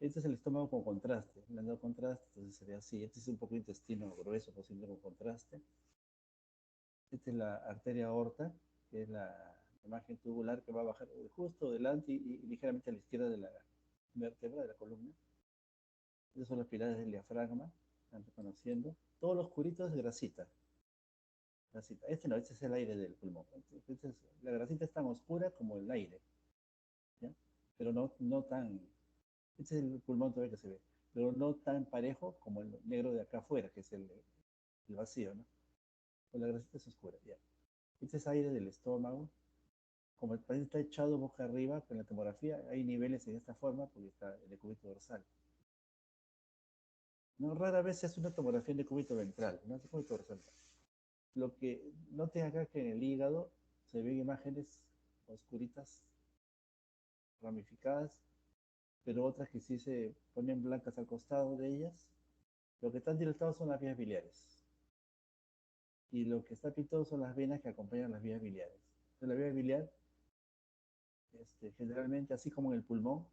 Este es el estómago con contraste, le han dado contraste, entonces sería así. Este es un poco intestino grueso, posible con contraste. Esta es la arteria aorta, que es la imagen tubular que va a bajar justo delante y ligeramente a la izquierda de la vértebra de la columna. Estos son los pilares del diafragma, están reconociendo. Todo lo oscurito es grasita. Grasita. Este no, este es el aire del pulmón. La grasita es tan oscura como el aire, ¿ya? Pero no tan. Este es el pulmón todavía que se ve, pero no tan parejo como el negro de acá afuera, que es el vacío, ¿no? Pues la grasita es oscura, ya. Este es aire del estómago. Como el paciente está echado boca arriba con la tomografía, hay niveles en esta forma porque está el decúbito dorsal. No, rara vez se hace una tomografía en decúbito ventral, no es decúbito dorsal. Lo que noten acá que en el hígado se ven imágenes oscuritas, ramificadas, pero otras que sí se ponen blancas al costado de ellas. Lo que están dilatados son las vías biliares. Y lo que está pintado son las venas que acompañan las vías biliares. Entonces, la vía biliar, generalmente, así como en el pulmón,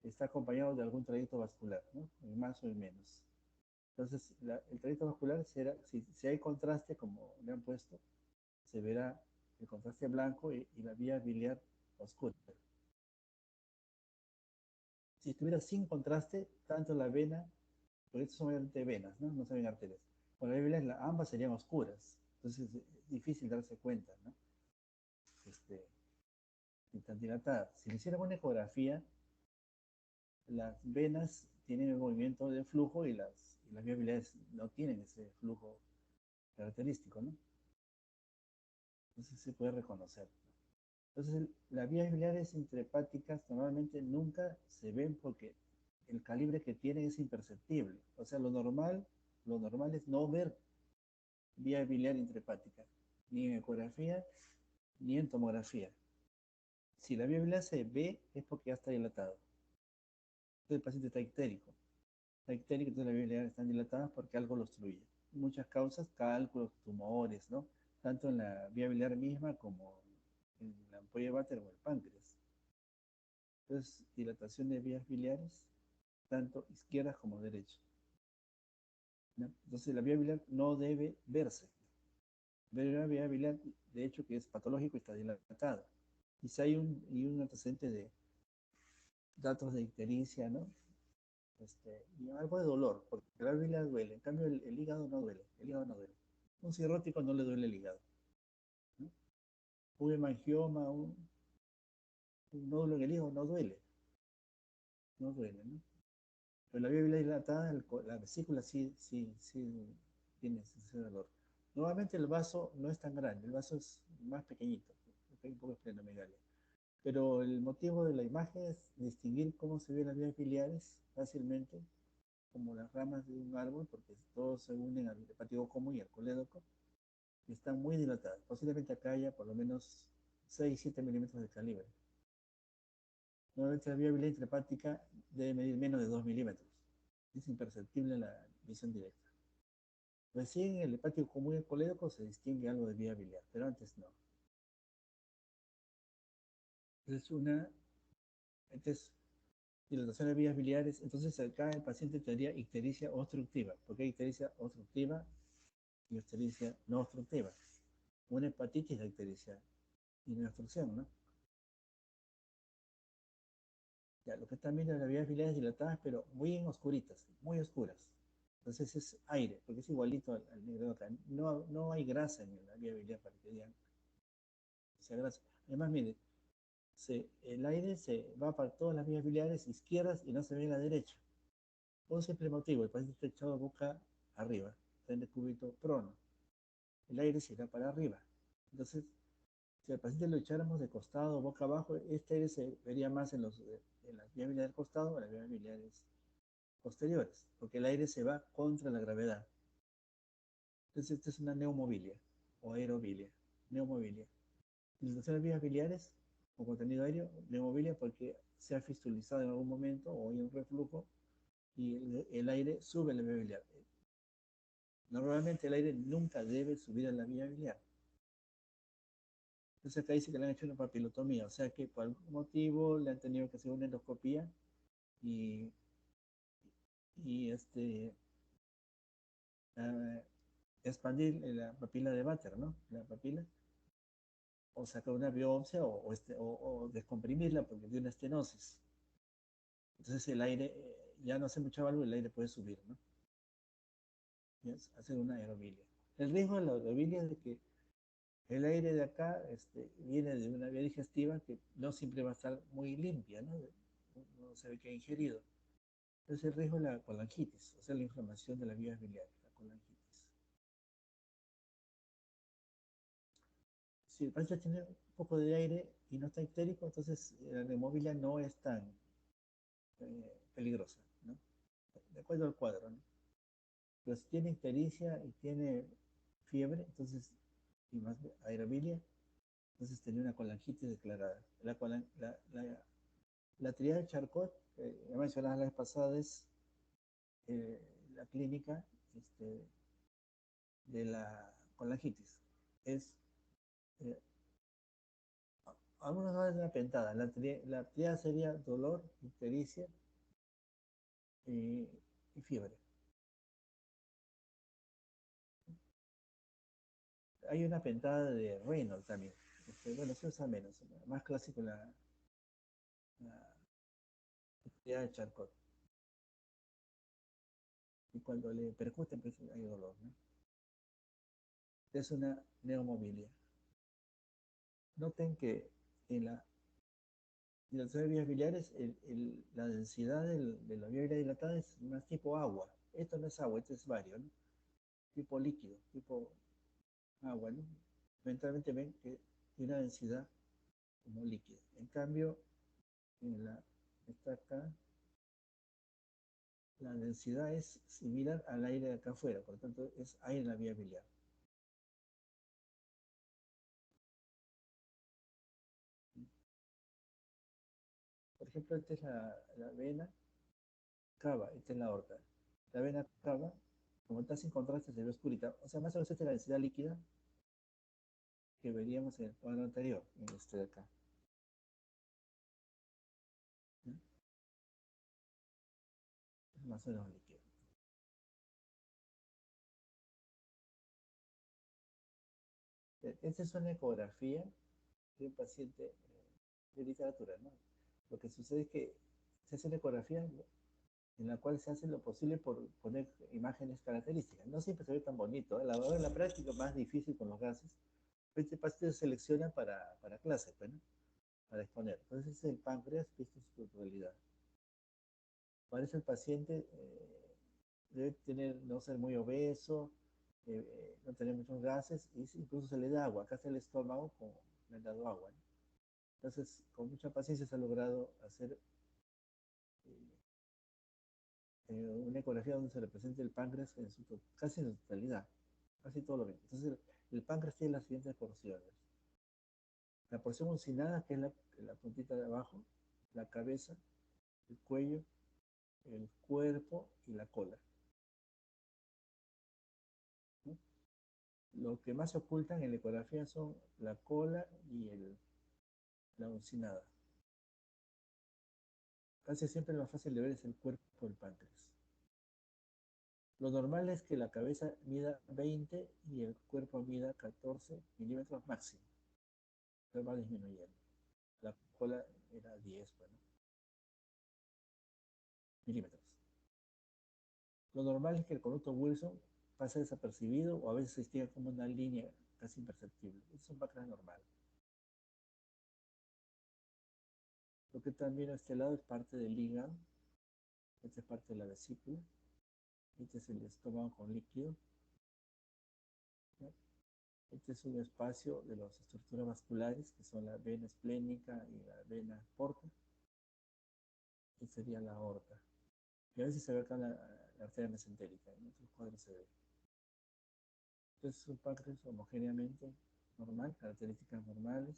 está acompañado de algún trayecto vascular, ¿no? En más o en menos. Entonces, el trayecto vascular será, si hay contraste, como le han puesto, se verá el contraste blanco y la vía biliar oscura. Si estuviera sin contraste, tanto la vena, porque estos son obviamente venas, ¿no? No se ven arterias. Con la vía biliar, ambas serían oscuras. Entonces, es difícil darse cuenta, ¿no? Este, Están dilatadas. Si le hicieran una ecografía, las venas tienen el movimiento de flujo y las vías biliares no tienen ese flujo característico, ¿no? Entonces se puede reconocer. Entonces, las vías biliares intrahepáticas normalmente nunca se ven porque el calibre que tienen es imperceptible. O sea, lo normal es no ver vía biliar intrahepática, ni en ecografía, ni en tomografía. Si la vía biliar se ve, es porque ya está dilatado. Entonces, el paciente está ictérico. Está ictérico, entonces las vías biliares están dilatadas porque algo lo obstruye. Muchas causas, cálculos, tumores, ¿no? Tanto en la vía biliar misma como en la ampolla de Vater o el páncreas. Entonces, dilatación de vías biliares, tanto izquierdas como derechas, ¿no? Entonces, la vía biliar no debe verse. Ver una vía biliar, de hecho, que es patológico y está dilatada. Y si hay un antecedente de datos de ictericia, ¿no? Y algo de dolor, porque la vía biliar duele. En cambio, el hígado no duele. El hígado no duele. Un cirrótico no le duele el hígado, ¿no? Un hemangioma, un nódulo en el hígado no duele. No duele, ¿no? Pero la vía biliar dilatada, la vesícula sí tiene ese dolor. Nuevamente el vaso no es tan grande, el vaso es más pequeñito, un poco esplenomegalia. Pero el motivo de la imagen es distinguir cómo se ven las vías biliares fácilmente, como las ramas de un árbol, porque todos se unen al hepático común y al colédoco, y están muy dilatadas. Posiblemente acá haya por lo menos 6-7 milímetros de calibre. Nuevamente la vía biliar intrahepática debe medir menos de 2 milímetros. Es imperceptible la visión directa. Recién en el hepático común y el colédoco se distingue algo de vía biliar, pero antes no. Entonces, dilatación de vías biliares. Entonces, acá el paciente tendría ictericia obstructiva. ¿Por qué ictericia obstructiva y ictericia no obstructiva? Una hepatitis de ictericia y una obstrucción, ¿no? Ya, lo que están viendo es las vías biliares dilatadas, pero muy en oscuritas, muy oscuras. Entonces es aire, porque es igualito al negro de acá. No hay grasa en la vía biliar para que digan que sea grasa. Además, mire, el aire se va para todas las vías biliares izquierdas y no se ve en la derecha. Por un simple motivo, el paciente está echado boca arriba, está en el cúbito prono. El aire se irá para arriba. Entonces, si al paciente lo echáramos de costado, boca abajo, este aire se vería más en las vías biliares del costado o en las vías biliares posteriores, porque el aire se va contra la gravedad. Entonces, esta es una neomobilia o aerobilia, neomobilia. Dilatación de vías biliares con contenido aéreo, neomobilia porque se ha fistulizado en algún momento o hay un reflujo y el aire sube a la vía biliar. Normalmente el aire nunca debe subir a la vía biliar. Entonces acá dice que le han hecho una papilotomía, o sea que por algún motivo le han tenido que hacer una endoscopía y, y ah, expandir la papila de Vater, ¿no? La papila, o sacar una biopsia o descomprimirla porque tiene una estenosis. Entonces el aire, ya no hace mucha válvula, el aire puede subir, ¿no? Y hacer una aerobilia. El riesgo de la aerobilia es de que el aire de acá viene de una vía digestiva que no siempre va a estar muy limpia, ¿no? No se ve que ha ingerido. Entonces el riesgo es la colangitis, o sea, la inflamación de las vías biliares, la colangitis. Si el paciente tiene un poco de aire y no está histérico, entonces la neumobilia no es tan peligrosa, ¿no? De acuerdo al cuadro, ¿no? Pero si tiene ictericia y tiene fiebre, entonces, y más aerobilia, entonces tenía una colangitis declarada. La triada de Charcot, ya mencionaba la vez pasada, es eh, la clínica este, de la colangitis. Es, eh, algunos hablan de una pentada. La triada sería dolor, ictericia y, y fiebre. Hay una pentada de Reynolds también. Bueno, se usa menos. Más clásico la triada de Charcot. Y cuando le percuten, pues hay dolor, ¿no? Es una neumobilia. Noten que en las vías biliares la densidad de la vía biliar dilatada es más tipo agua. Esto no es agua, esto es vario, ¿no? Tipo líquido, tipo agua, ¿no? Eventualmente ven que tiene una densidad como líquido. En cambio, en esta acá, la densidad es similar al aire de acá afuera, por lo tanto es aire en la vía biliar. Por ejemplo, esta es la vena cava, esta es la aorta. La vena cava, como está sin contraste, se ve oscurita. O sea, más o menos esta es la densidad líquida que veríamos en el cuadro anterior, en este de acá. ¿No? Es más o menos líquido. Esta es una ecografía de un paciente de literatura, ¿no? Lo que sucede es que se hace una ecografía en la cual se hace lo posible por poner imágenes características. No siempre se ve tan bonito, ¿eh? La práctica más difícil con los gases. Este paciente se selecciona para clase, pues, ¿no? Para exponer. Entonces es el páncreas, que es su realidad. Parece el paciente debe tener, no ser muy obeso, no tener muchos gases, y incluso se le da agua. Acá está el estómago, como le han dado agua, ¿no? Entonces, con mucha paciencia se ha logrado hacer una ecografía donde se represente el páncreas casi en su totalidad, casi todo lo mismo. Entonces, el páncreas tiene las siguientes porciones. La porción uncinada, que es la puntita de abajo, la cabeza, el cuello, el cuerpo y la cola, ¿no? Lo que más se ocultan en la ecografía son la cola y la uncinada. Casi siempre lo más fácil de ver es el cuerpo del páncreas. Lo normal es que la cabeza mida 20 y el cuerpo mida 14 milímetros máximo. Pero va disminuyendo. La cola era 10, bueno, milímetros. Lo normal es que el conducto Wilson pase desapercibido o a veces se estira como una línea casi imperceptible. Es un páncreas normal. Lo que también a este lado es parte del hígado. Esta es parte de la vesícula. Este es el estómago con líquido. ¿No? Este es un espacio de las estructuras vasculares, que son la vena esplénica y la vena porta. Y sería la aorta. Y a veces se ve acá la arteria mesentérica, en otros cuadros se ve. Entonces es un páncreas homogéneamente normal, características normales,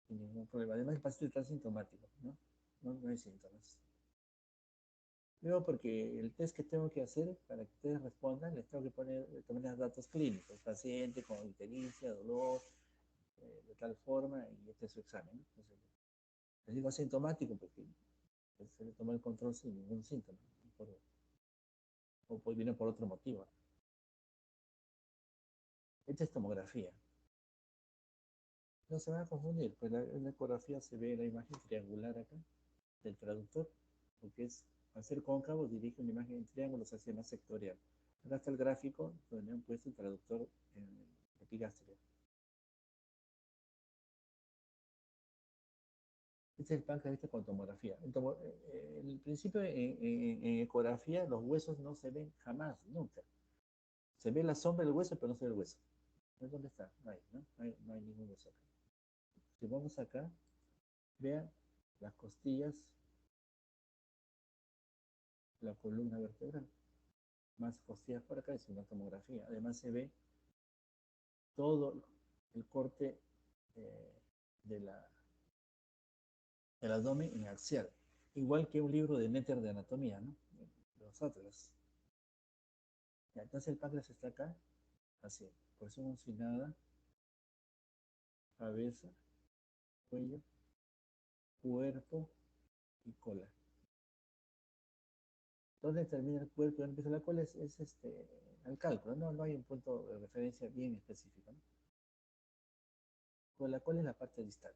sin ningún problema. Además el paciente está sintomático, ¿no? No hay síntomas. Luego, porque el test que tengo que hacer para que ustedes respondan, les tengo que poner también los datos clínicos, paciente con ictericia, dolor, de tal forma, y este es su examen, ¿no? Entonces, les digo asintomático porque pues, se le toma el control sin ningún síntoma, o pues viene por otro motivo. Esta es tomografía. No se van a confundir, pues en la ecografía se ve la imagen triangular acá del traductor, porque es, al ser cóncavo, dirige una imagen en triángulo, se hace más sectorial. Acá está el gráfico donde han puesto el traductor en epigastria. Este es el páncreas con tomografía. En el principio, en ecografía, los huesos no se ven jamás, nunca. Se ve la sombra del hueso, pero no se ve el hueso. ¿Dónde está? No hay, ¿no? No hay ningún hueso acá. Si vamos acá, vean las costillas, la columna vertebral. Más costillas por acá, es una tomografía. Además se ve todo el corte eh, de del abdomen en axial. Igual que un libro de Netter de anatomía, ¿no? Los atlas. Ya, entonces el páncreas está acá, así, porción sin nada, cabeza, cuello, cuerpo y cola. ¿Dónde termina el cuerpo y dónde empieza la cola? Es el cálculo, no hay un punto de referencia bien específico, ¿no? Pues la cola es la parte distal.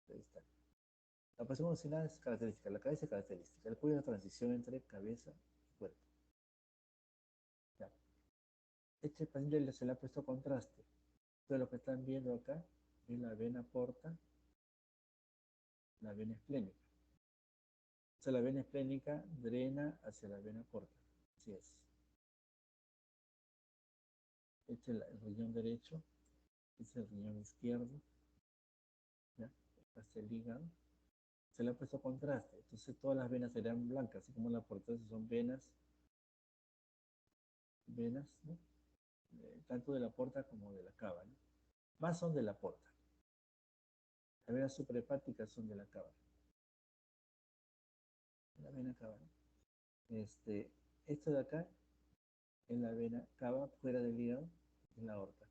Distal. La porción emocional es característica, la cabeza es característica, el cuello es la transición entre cabeza y cuerpo. Ya. Este paciente se le ha puesto contraste. Entonces lo que están viendo acá es la vena porta, la vena esplénica. O sea, la vena esplénica drena hacia la vena porta. Así es. Este es el riñón derecho, este es el riñón izquierdo, ¿ya? Hasta el hígado. Se le ha puesto contraste, entonces todas las venas serían blancas, así como la porta, son venas, ¿no? Tanto de la porta como de la cava, ¿no? Más son de la porta. Las venas suprahepáticas son de la cava. La vena cava, ¿no? Esto de acá es la vena cava fuera del hígado, es la aorta.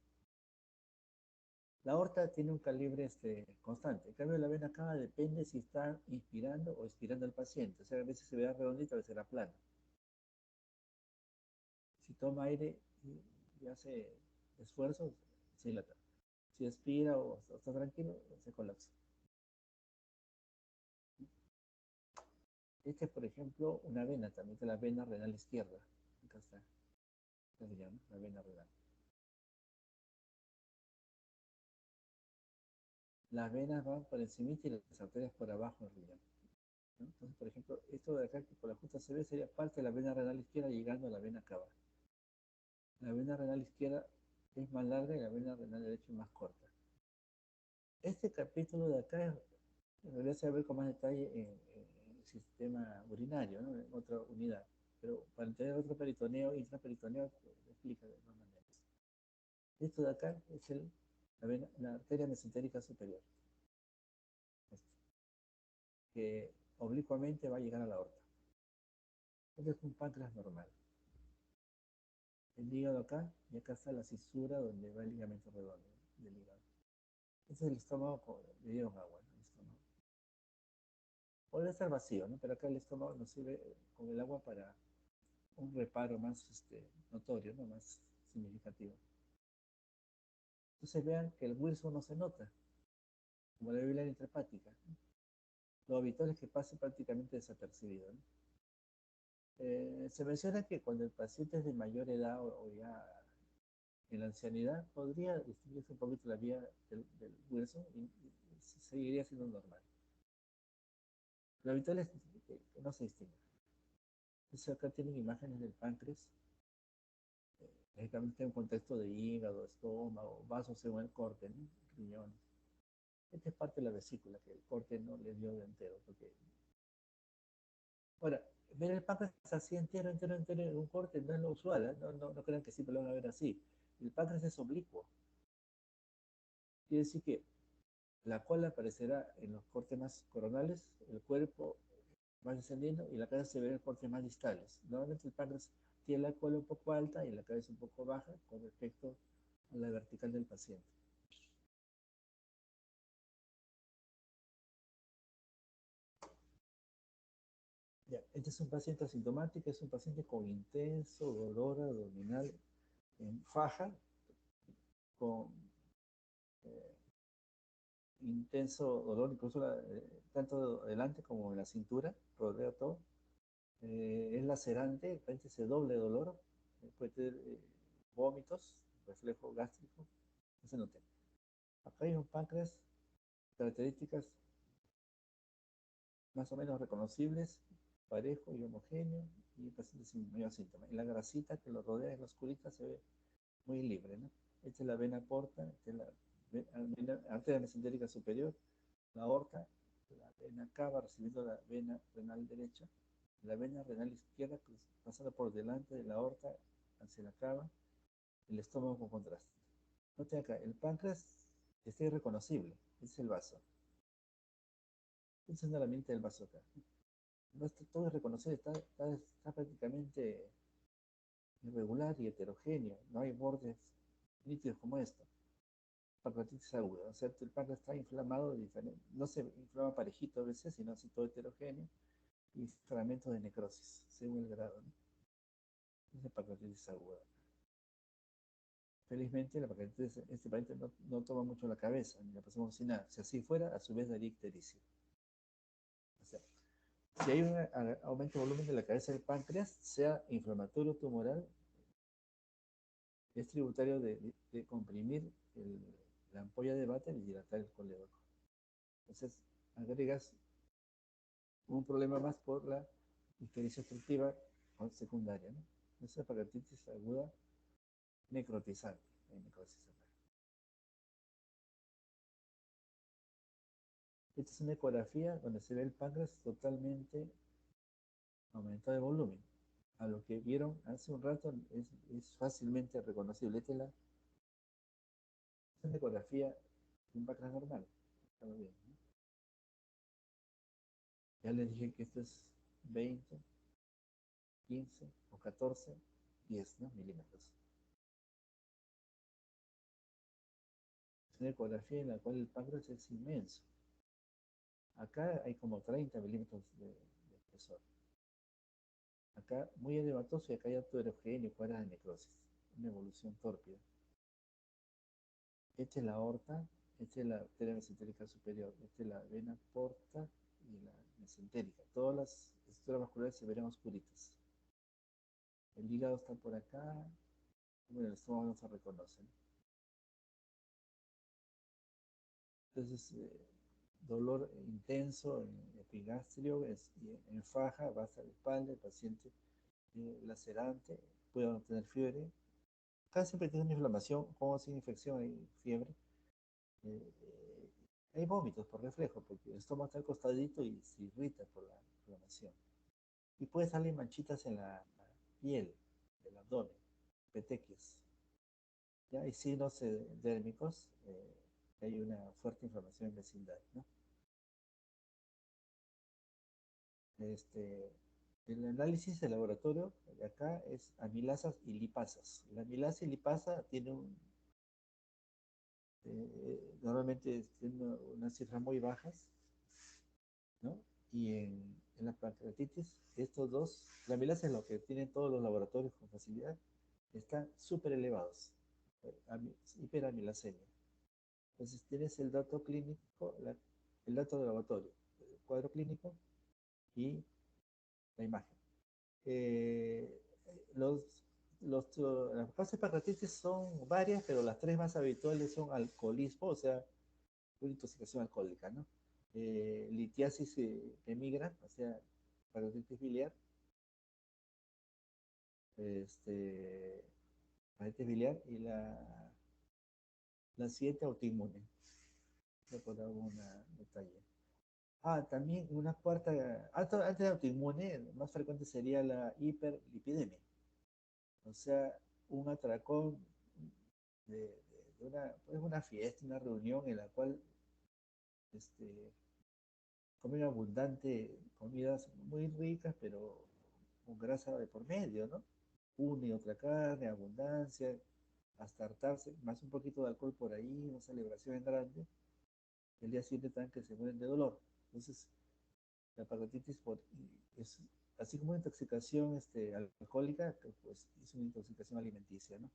La aorta tiene un calibre constante. En cambio, la vena cava depende si está inspirando o expirando el paciente. O sea, a veces se verá redondita, a veces será plana. Si toma aire y hace esfuerzos, se dilata. Si expira o está tranquilo, se colapsa. Esta es, por ejemplo, una vena también, que es la vena renal izquierda. Acá está. ¿Qué se llama? La vena renal. Las venas van por encima y las arterias por abajo del riñón, ¿no? Entonces, por ejemplo, esto de acá que por la justa se ve sería parte de la vena renal izquierda llegando a la vena cava. La vena renal izquierda es más larga y la vena renal derecha es más corta. Este capítulo de acá en realidad se va a ver con más detalle en el sistema urinario, ¿no? En otra unidad. Pero para entender otro peritoneo, intraperitoneo, pues, lo explica de dos maneras. Esto de acá es la arteria mesentérica superior, que oblicuamente va a llegar a la aorta. Este es un páncreas normal. El hígado acá, y acá está la cisura donde va el ligamento redondo del hígado. Este es el estómago, le dieron agua, ¿no? El estómago. Puede estar vacío, ¿no? Pero acá el estómago nos sirve con el agua para un reparo más notorio, ¿no? Más significativo. Entonces vean que el Wilson no se nota, como la bilia intrahepática, ¿no? Lo habitual es que pase prácticamente desapercibido, ¿no? Se menciona que cuando el paciente es de mayor edad o ya en la ancianidad, podría distinguirse un poquito la vía del Wilson y seguiría siendo normal. Lo habitual es que no se distinga. Entonces acá tienen imágenes del páncreas, lógicamente en un contexto de hígado, estómago, vasos según el corte, ¿no? Riñones. Esta es parte de la vesícula, que el corte no le dio de entero. Ahora, ver el páncreas así entero, en un corte no es lo usual, ¿eh? No crean que siempre lo van a ver así. El páncreas es oblicuo. Quiere decir que la cola aparecerá en los cortes más coronales, el cuerpo va descendiendo y la cabeza se ve en cortes más distales. Normalmente el páncreas tiene la cola un poco alta y la cabeza un poco baja con respecto a la vertical del paciente. Ya, este es un paciente asintomático, es un paciente con intenso dolor abdominal en faja, con eh, intenso dolor, incluso tanto adelante como en la cintura, rodea todo. Es lacerante, frente ese doble dolor, puede tener vómitos, reflejo gástrico, no se note. Acá hay un páncreas, características más o menos reconocibles, parejo y homogéneo, y el paciente sin mayor síntoma. Y la grasita que lo rodea en la oscurita se ve muy libre, ¿no? Esta es la vena porta, esta es la arteria mesentérica superior, la aorta, la vena cava recibiendo la vena renal derecha, la vena renal izquierda pasando por delante de la aorta hacia la cava, el estómago con contraste. Note acá, el páncreas está irreconocible, este es el vaso. Este es el ambiente del vaso acá. No está todo irreconocible, está prácticamente irregular y heterogéneo, no hay bordes nítidos como esto. Pancreatitis aguda, o sea, el páncreas está inflamado, no se inflama parejito a veces, sino así todo heterogéneo y fragmentos de necrosis, según el grado, ¿no? Es pancreatitis aguda. Felizmente, la pancreatitis, este paciente no toma mucho la cabeza, ni la pasamos sin nada. Si así fuera, a su vez daría ictericia. O sea, si hay un aumento de volumen de la cabeza del páncreas, sea inflamatorio tumoral, es tributario de comprimir la ampolla de Vater y dilatar el colédoco. Entonces, agregas un problema más por la ictericia obstructiva secundaria, ¿no? Esa es pancreatitis aguda necrotizante. Esta es una ecografía donde se ve el páncreas totalmente aumentado de volumen. A lo que vieron hace un rato es fácilmente reconocible. Esta es una ecografía de un páncreas normal. Está bien, ¿no? Ya les dije que esto es 20, 15 o 14, 10, ¿no? Milímetros. Es una ecografía en la cual el páncreas es inmenso. Acá hay como 30 milímetros de espesor. Acá muy edematoso y acá hay alto heterogéneo, cuadras de necrosis. Una evolución tórpida. Esta es la aorta, esta es la arteria mesentérica superior, esta es la vena porta y la mesentérica. Todas las estructuras vasculares se verán oscuritas. El hígado está por acá, bueno, el estómago no se reconoce. Entonces, dolor intenso en epigastrio, en faja, base de la espalda, el paciente lacerante, puede no tener fiebre. Acá siempre tiene una inflamación, como sin infección, hay fiebre. Eh, hay vómitos por reflejo, porque el estómago está al costadito y se irrita por la inflamación. Y puede salir manchitas en la piel del abdomen, petequias. ¿Ya? Hay signos dérmicos, hay una fuerte inflamación en vecindad, ¿no? Este, el análisis de laboratorio de acá es amilasas y lipasas. La amilasa y lipasa tiene normalmente tienen unas cifras muy bajas, ¿no? Y en la pancreatitis, estos dos, la amilasa es lo que tienen todos los laboratorios con facilidad, están súper elevados, hiperamilasemia. Entonces tienes el dato clínico, el dato de laboratorio, el cuadro clínico y la imagen. Eh, los, las causas de pancreatitis son varias, pero las tres más habituales son alcoholismo, o sea, una intoxicación alcohólica, ¿no? Litiasis hemigra, o sea, pancreatitis biliar, este, pancreatitis biliar y la siguiente autoinmune. Voy a poner un detalle. También una cuarta, antes de autoinmune, más frecuente sería la hiperlipidemia. O sea, un atracón una fiesta, una reunión en la cual este, comen abundante, comidas muy ricas, pero con grasa de por medio, ¿no? Una y otra carne, abundancia, hasta hartarse, más un poquito de alcohol por ahí, una celebración en grande, el día siguiente están que se mueren de dolor. Entonces, la pancreatitis es así como una intoxicación alcohólica, pues es una intoxicación alimenticia, ¿no?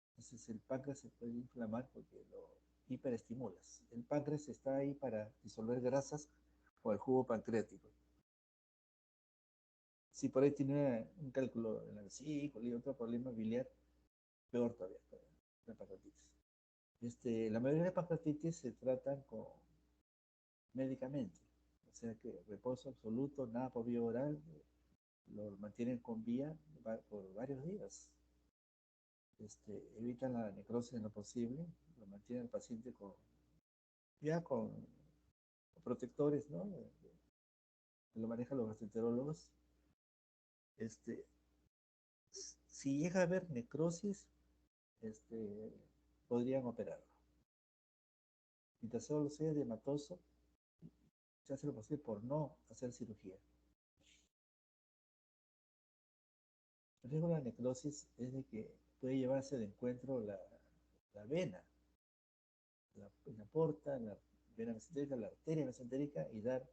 Entonces el páncreas se puede inflamar porque lo hiperestimulas. El páncreas está ahí para disolver grasas o el jugo pancreático. Si por ahí tiene un cálculo en la vesícula y otro problema biliar, peor todavía, la pancreatitis. La mayoría de pancreatitis se tratan con medicamentos, o sea que reposo absoluto, nada por vía oral, lo mantienen con vía por varios días. Evitan la necrosis en lo posible, lo mantienen al paciente ya con protectores, ¿no? Lo manejan los gastroenterólogos. Este, si llega a haber necrosis, este, podrían operarlo. Mientras solo sea hematoso, se hace lo posible por no hacer cirugía. El riesgo de la necrosis es de que puede llevarse de encuentro la vena, la porta, la vena mesentérica, la arteria mesentérica y dar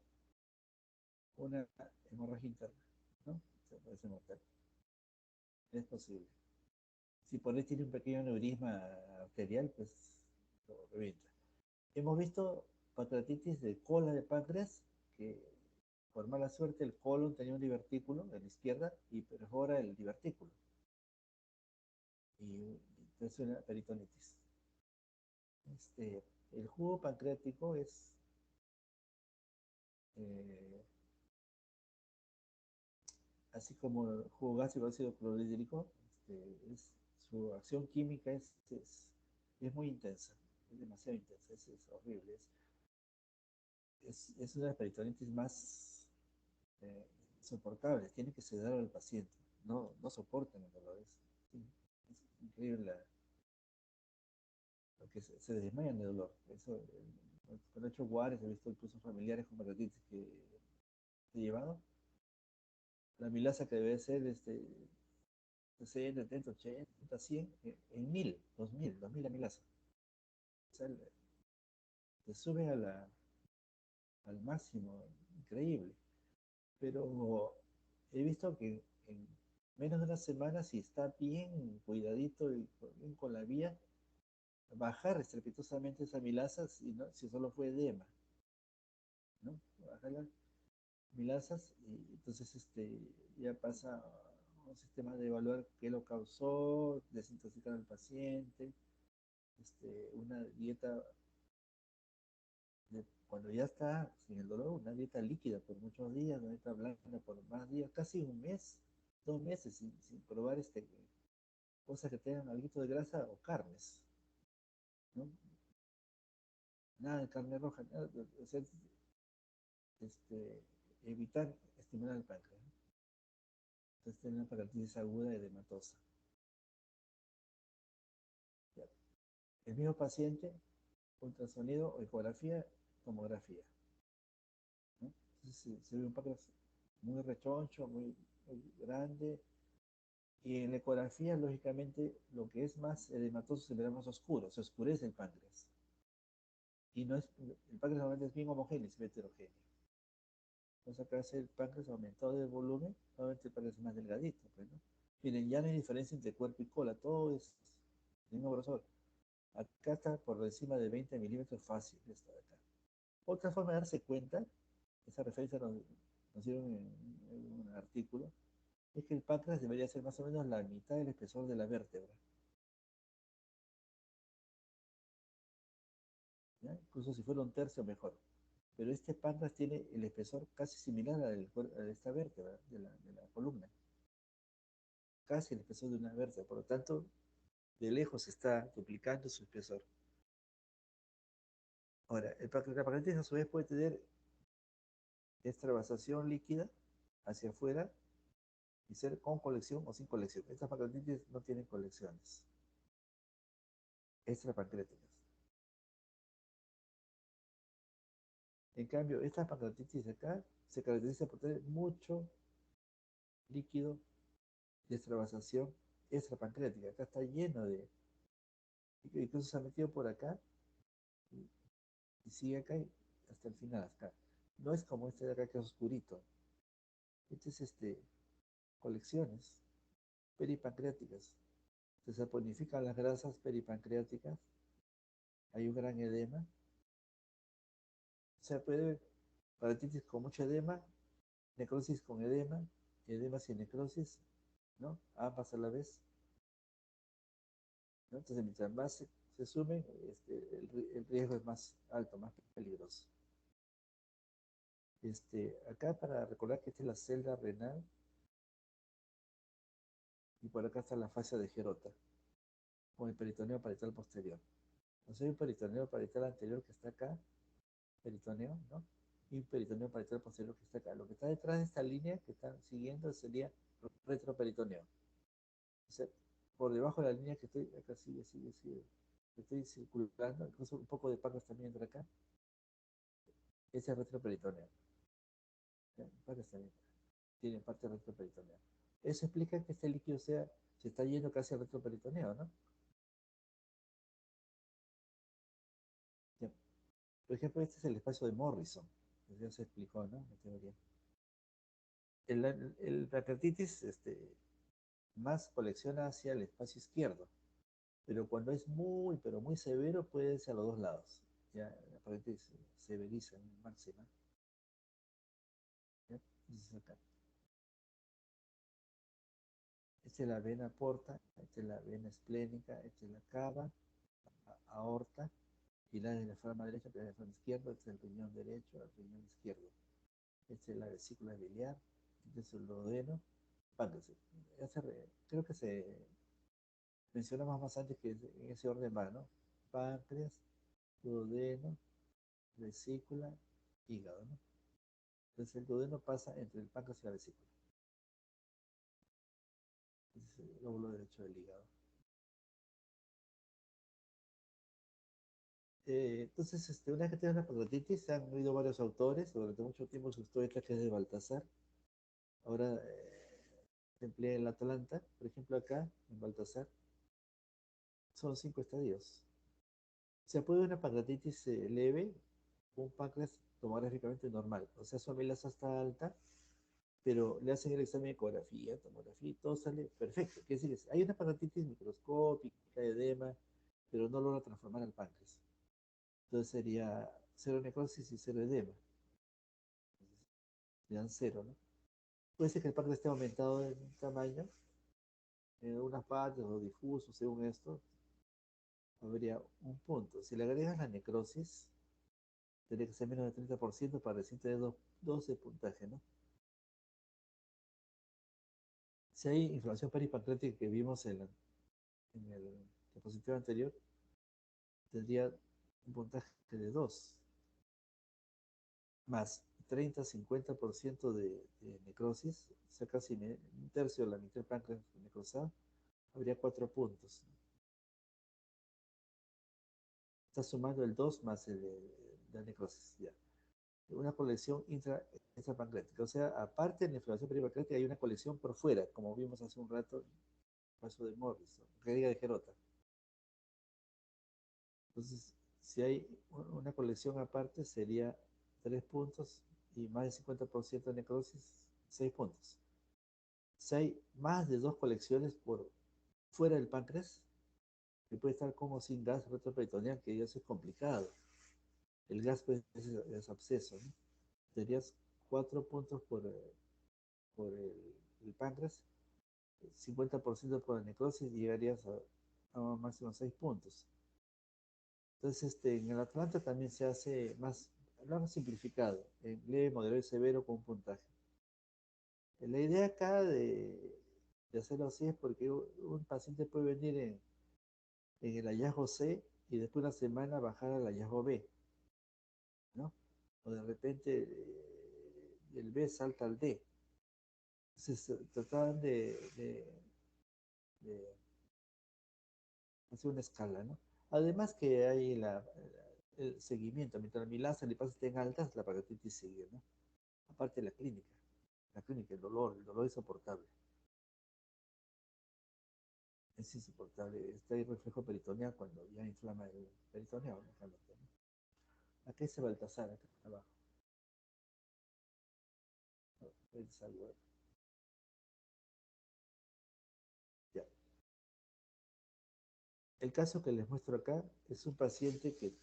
una hemorragia interna, ¿no? Se puede ser mortal. Es posible. Si por ahí tiene un pequeño aneurisma arterial, pues lo revienta. Hemos visto pancreatitis de cola de páncreas, que por mala suerte el colon tenía un divertículo en la izquierda y perfora el divertículo. Y es una peritonitis. El jugo pancreático es, eh, así como el jugo gástrico ácido clorhídrico, su acción química es muy intensa, es demasiado intensa, es horrible. Es una de las peritonitis más eh, soportables, tiene que sedar al paciente, no soportan el dolor, es increíble lo que se desmayan de dolor. Eso, cuando he hecho guares, he visto incluso familiares con pancreatitis que he llevado. La milasa que debe ser 60, 70, 80, 100, en 1000, 2000 la milasa. O sea, te sube al máximo, increíble. Pero he visto que en menos de una semana, si está bien cuidadito y bien con la vía, bajar estrepitosamente esa milasa si solo fue edema, ¿no? Bajar las milasas y entonces ya pasa a un sistema de evaluar qué lo causó, desintoxicar al paciente, una dieta cuando ya está sin el dolor, una dieta líquida por muchos días, una dieta blanda por más días, casi un mes, 2 meses sin probar cosas que tengan algo de grasa o carnes, ¿no? Nada de carne roja, nada, o sea, evitar estimular el páncreas, ¿no? Entonces tener una pancreatitis aguda y edematosa. Ya. El mismo paciente, ultrasonido, ecografía, tomografía, ¿no? Entonces se ve un páncreas muy rechoncho, muy grande. Y en la ecografía, lógicamente, lo que es más edematoso se verá más oscuro, se oscurece el páncreas. Y no es, el páncreas normalmente es bien homogéneo, es heterogéneo. Entonces acá hace el páncreas aumentado de volumen, obviamente el páncreas es más delgadito, pues, ¿no? Miren, ya no hay diferencia entre cuerpo y cola, todo es el mismo grosor. Acá está por encima de 20 milímetros fácil, esto de acá. Otra forma de darse cuenta, esa referencia nos dieron en un artículo, es que el páncreas debería ser más o menos la mitad del espesor de la vértebra, ¿ya? Incluso si fuera un tercio mejor. Pero este páncreas tiene el espesor casi similar a esta vértebra de la columna, casi el espesor de una vértebra, por lo tanto, de lejos está duplicando su espesor. Ahora, la pancreatitis a su vez puede tener extravasación líquida hacia afuera y ser con colección o sin colección. Estas pancreatitis no tienen colecciones extrapancreáticas. En cambio, esta pancreatitis de acá se caracteriza por tener mucho líquido de extravasación extrapancreática. Acá está lleno de, incluso se ha metido por acá y sigue acá hasta el final, acá. No es como este de acá que es oscurito. Entonces, colecciones peripancreáticas. Se saponifican las grasas peripancreáticas, hay un gran edema. O sea, puede haber parálisis con mucho edema, necrosis con edema, edema sin necrosis, ¿no? Ambas a la vez, ¿no? Entonces, mientras más se sumen, el riesgo es más alto, más peligroso. Acá para recordar que esta es la celda renal y por acá está la fascia de Gerota, con el peritoneo parietal posterior. Entonces hay un peritoneo parietal anterior que está acá, peritoneo, ¿no? Y un peritoneo parietal posterior que está acá. Lo que está detrás de esta línea que están siguiendo sería retroperitoneo. O sea, por debajo de la línea que estoy, acá sigue, que estoy circulando, incluso un poco de Pacos también entra acá, ese es retroperitoneo. Pacos también tiene parte retroperitoneo. Eso explica que este líquido se está yendo casi al retroperitoneo, ¿no? Ya. Por ejemplo, este es el espacio de Morrison, que ya se explicó, ¿no? La teoría. El pancreatitis más colecciona hacia el espacio izquierdo, pero cuando es muy, pero muy severo, puede irse a los dos lados. Ya la pancreatitis severiza máxima. ¿Ya? Entonces acá. Esta es la vena porta, esta es la vena esplénica, esta es la cava, aorta, pilar de la diafragma derecha, pilar de la diafragma izquierdo, este es el riñón derecho, el riñón izquierdo. Esta es la vesícula biliar, este es el duodeno, páncreas. Creo que se mencionamos más antes que en ese orden va, ¿no? Páncreas, duodeno, vesícula, hígado, ¿no? Entonces el duodeno pasa entre el páncreas y la vesícula. Ese es el lóbulo derecho del hígado. Entonces, una vez que tienes la pancreatitis, se han oído varios autores, durante mucho tiempo se estudió esta que es de Baltasar. Ahora se emplea en la Atalanta, por ejemplo acá, en Baltasar, son 5 estadios. Se puede una pancreatitis leve, un páncreas tomográficamente normal, o sea, su amilasa está alta, pero le hacen el examen de ecografía, tomografía, y todo sale perfecto. Quiere decir, hay una pancreatitis microscópica, edema, pero no logra transformar al páncreas. Entonces sería cero necrosis y cero edema. Le dan cero, ¿no? Puede ser que el páncreas esté aumentado en tamaño, en unas partes o difuso, según esto, habría un punto. Si le agregas la necrosis, tendría que ser menos del 30% para recién tener 12 puntaje, ¿no? Si hay inflamación peripancreática que vimos en el diapositivo anterior, tendría un puntaje de 2, más 30-50% de necrosis, o sea, casi un tercio de la mitad del páncreas necrosado, habría 4 puntos. Está sumando el 2 más la necrosis, ya. Una colección intrapancreática. O sea, aparte de la inflamación peripancreática, hay una colección por fuera, como vimos hace un rato, el caso de Morrison, que diga de Gerota. Entonces, si hay una colección aparte, sería 3 puntos y más del 50% de necrosis, 6 puntos. Si hay más de 2 colecciones por fuera del páncreas, que puede estar como sin gas retroperitoneal, que ya eso es complicado. El gas pues, es absceso, ¿no? Tendrías 4 puntos por el páncreas, 50% por la necrosis y llegarías a máximo 6 puntos. Entonces, en el Atlanta también se hace más simplificado, en leve, moderado y severo con un puntaje. La idea acá de hacerlo así es porque un paciente puede venir en el hallazgo C y después de una semana bajar al hallazgo B, ¿no? O de repente el B salta al D. Entonces trataban de hacer una escala, ¿no? Además que hay el seguimiento, mientras la milasa y lipasa estén altas, la pancreatitis sigue, ¿no? Aparte de la clínica, el dolor es insoportable, es insoportable, está el reflejo peritoneal cuando ya inflama el peritoneo, ¿no? Acá se Baltasar, acá abajo, Frente al huevo. Ya. El caso que les muestro acá es un paciente que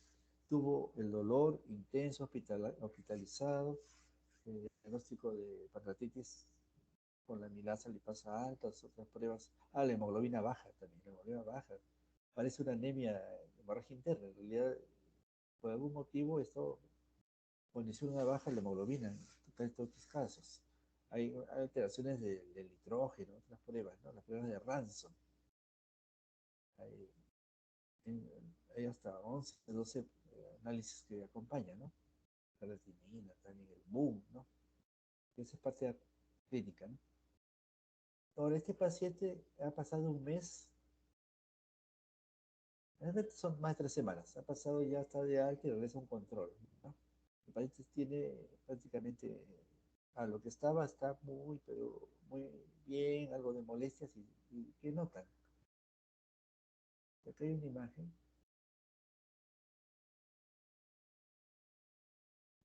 tuvo el dolor intenso, hospitalizado, diagnóstico de pancreatitis con la amilasa lipasa alta, otras pruebas. La hemoglobina baja también, la hemoglobina baja. Parece una anemia hemorragia interna. En realidad, por algún motivo, esto condiciona una baja la hemoglobina en todos estos casos. Hay alteraciones del nitrógeno, otras pruebas, ¿no? Las pruebas de Ransom. Hay, hay hasta 11, 12 análisis que acompañan, ¿no? La retinina, también el boom, ¿no? Esa es parte clínica, ¿no? Ahora, este paciente ha pasado un mes, realmente son más de 3 semanas, ha pasado ya, está de alta y regresa a un control, ¿no? El paciente tiene prácticamente a lo que estaba, está muy, pero muy bien, algo de molestias y ¿qué notan? Acá hay una imagen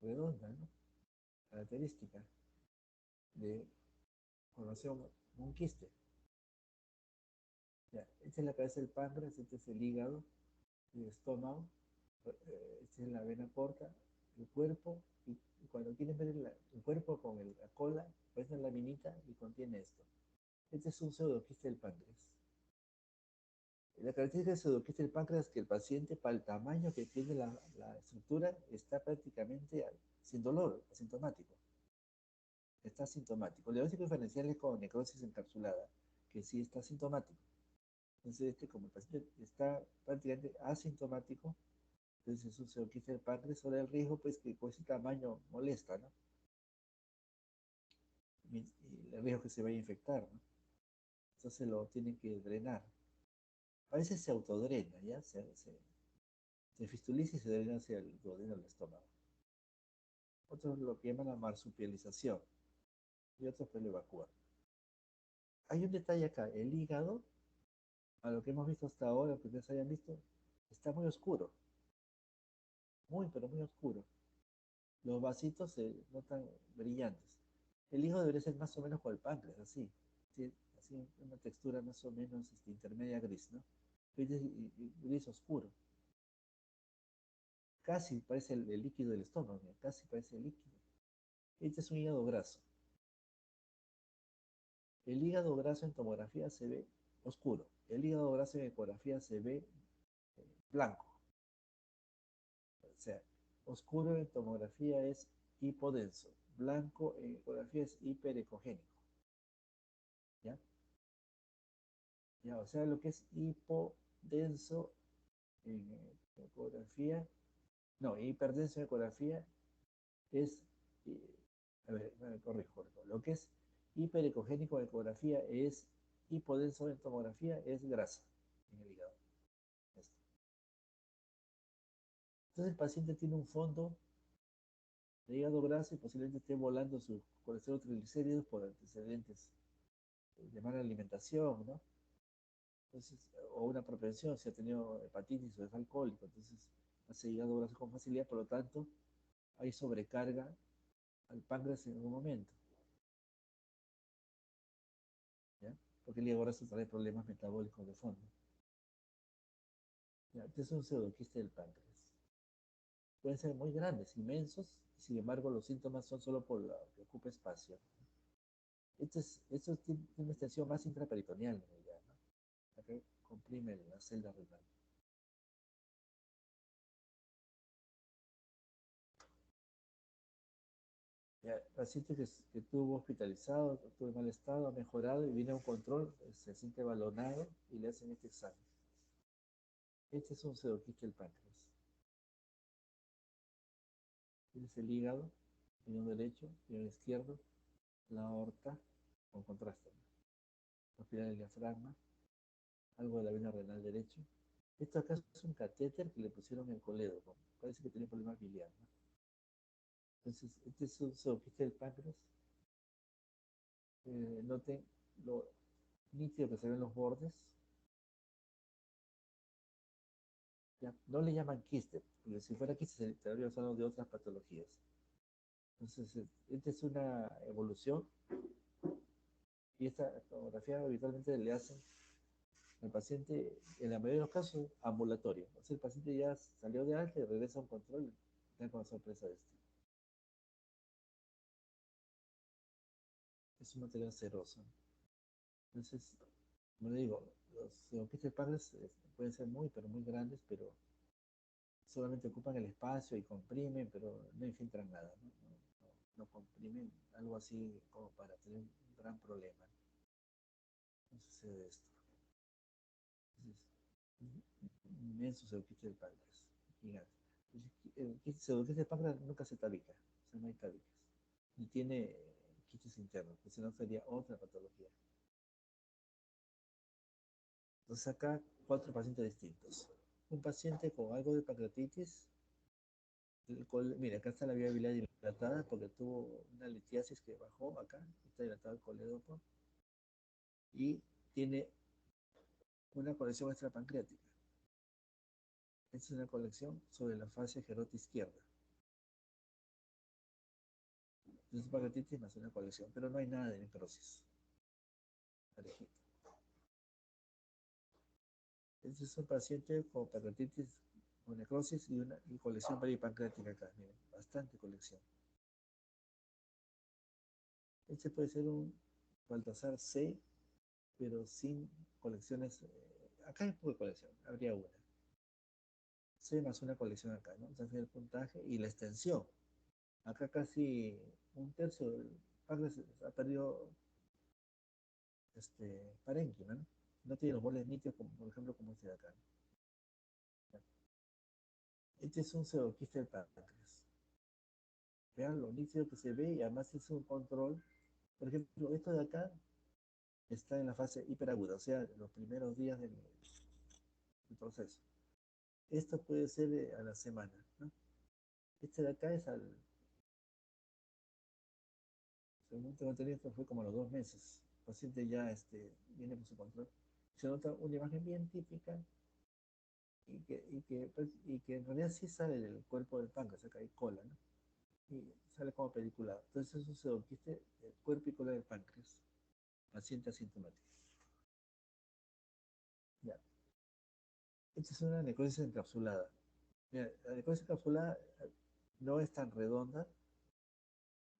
redonda, ¿no? Característica de formación de un quiste. Ya, esta es la cabeza del páncreas, este es el hígado, el estómago, esta es la vena porta, el cuerpo, y cuando quieren ver el cuerpo con la cola, pues la laminita y contiene esto. Este es un pseudoquiste del páncreas. La característica del pseudoquiste del páncreas es que el paciente, para el tamaño que tiene la estructura, está prácticamente sin dolor, asintomático. Está asintomático. El diagnóstico diferencial es con necrosis encapsulada, que sí está asintomático. Entonces, como el paciente está prácticamente asintomático, entonces es un pseudoquiste del páncreas, sobre el riesgo, pues, que con ese tamaño molesta, ¿no? Y el riesgo que se vaya a infectar, ¿no? Entonces lo tienen que drenar. A veces se autodrena, ¿ya? Se fistuliza y se drena hacia el duodeno del estómago. Otros lo que llaman la marsupialización y otros pues lo evacúan. Hay un detalle acá, el hígado, a lo que hemos visto hasta ahora, que ustedes hayan visto, está muy oscuro, muy, pero muy oscuro. Los vasitos se notan brillantes. El hígado debería ser más o menos como el páncreas, así, ¿sí? Así una textura más o menos intermedia gris, ¿no? Gris oscuro. Casi parece el líquido del estómago, mira, casi parece el líquido. Este es un hígado graso. El hígado graso en tomografía se ve oscuro. El hígado graso en ecografía se ve blanco. O sea, oscuro en tomografía es hipodenso. Blanco en ecografía es hiperecogénico. ¿Ya? ¿Ya? O sea, lo que es hipodenso en ecografía, no, hiperdenso en ecografía es, eh, a ver, corrijo, lo que es hiperecogénico en ecografía es hipodenso en tomografía, es grasa en el hígado. Esto. Entonces el paciente tiene un fondo de hígado graso y posiblemente esté volando su colesterol triglicéridos por antecedentes de mala alimentación, ¿no? Entonces, o una propensión, si ha tenido hepatitis o es alcohólico, entonces hace hígado graso con facilidad, por lo tanto, hay sobrecarga al páncreas en algún momento, ¿ya? Porque el hígado graso trae problemas metabólicos de fondo. ¿Ya? Este es un pseudoquiste del páncreas. Pueden ser muy grandes, inmensos, y sin embargo los síntomas son solo por lo que ocupa espacio. Esto tiene una extensión más intraperitoneal en realidad, ¿no? Acá comprime la celda renal. Ya, el paciente que estuvo hospitalizado, estuvo en mal estado, ha mejorado y viene a un control, se siente balonado y le hacen este examen. Este es un pseudoquiste del páncreas. Este es el hígado, riñón derecho, riñón izquierdo, la aorta, con contraste, ¿no? Los pilares del diafragma, algo de la vena renal derecho. Esto acá es un catéter que le pusieron en el coledo, ¿no? Parece que tiene problemas biliar, ¿no? Entonces, este es un pseudoquiste del páncreas. Noten lo nítido que se ven los bordes. ¿Ya? No le llaman quiste, porque si fuera quiste se estaría usando de otras patologías. Entonces, esta es una evolución Y esta tomografía habitualmente le hacen al paciente, en la mayoría de los casos, ambulatorio. O sea, el paciente ya salió de alta y regresa a un control y está con la sorpresa de esto. Es un material ceroso. Entonces, como le digo, los quistes páncreas pueden ser muy, pero muy grandes, pero solamente ocupan el espacio y comprimen, pero no infiltran nada, ¿no? No comprimen algo así como para tener un gran problema. No sucede esto. Entonces, inmenso pseudoquiste del páncreas, gigante. El pseudoquiste del páncreas nunca se tabica, o sea, no hay tabicas. Ni tiene quistes internos, pues si no sería otra patología. Entonces acá cuatro pacientes distintos. Un paciente con algo de pancreatitis, mira, acá está la vía biliar dilatada porque tuvo una litiasis que bajó acá, está dilatado el colédopo, y tiene una colección extrapancreática. Esta es una colección sobre la fase gerota izquierda. Entonces, pancreatitis más una colección, pero no hay nada de necrosis. Parejito. Este es un paciente con pancreatitis, con necrosis y una colección peripancreática acá. Miren, bastante colección. Este puede ser un Baltasar C, pero sin colecciones. Acá hay poca colección, habría una. C más una colección acá, ¿no? Entonces el puntaje y la extensión. Acá casi un tercio del páncreas ha perdido parénquima, ¿no? No tiene los bordes nítidos, como, por ejemplo, como este de acá. Este es un pseudoquiste del páncreas. Vean lo nítido que se ve y además es un control. Por ejemplo, esto de acá está en la fase hiperaguda, o sea, los primeros días del proceso. Esto puede ser a la semana, ¿no? Este de acá es según tengo entendido, esto fue como a los 2 meses. El paciente ya viene con su control. Se nota una imagen bien típica y que en realidad sí sale del cuerpo del páncreas, acá hay cola, ¿no? Y sale como pediculado. Entonces eso se orquiste el cuerpo y cola del páncreas, paciente asintomático. Ya. Esta es una necrosis encapsulada. Mira, la necrosis encapsulada no es tan redonda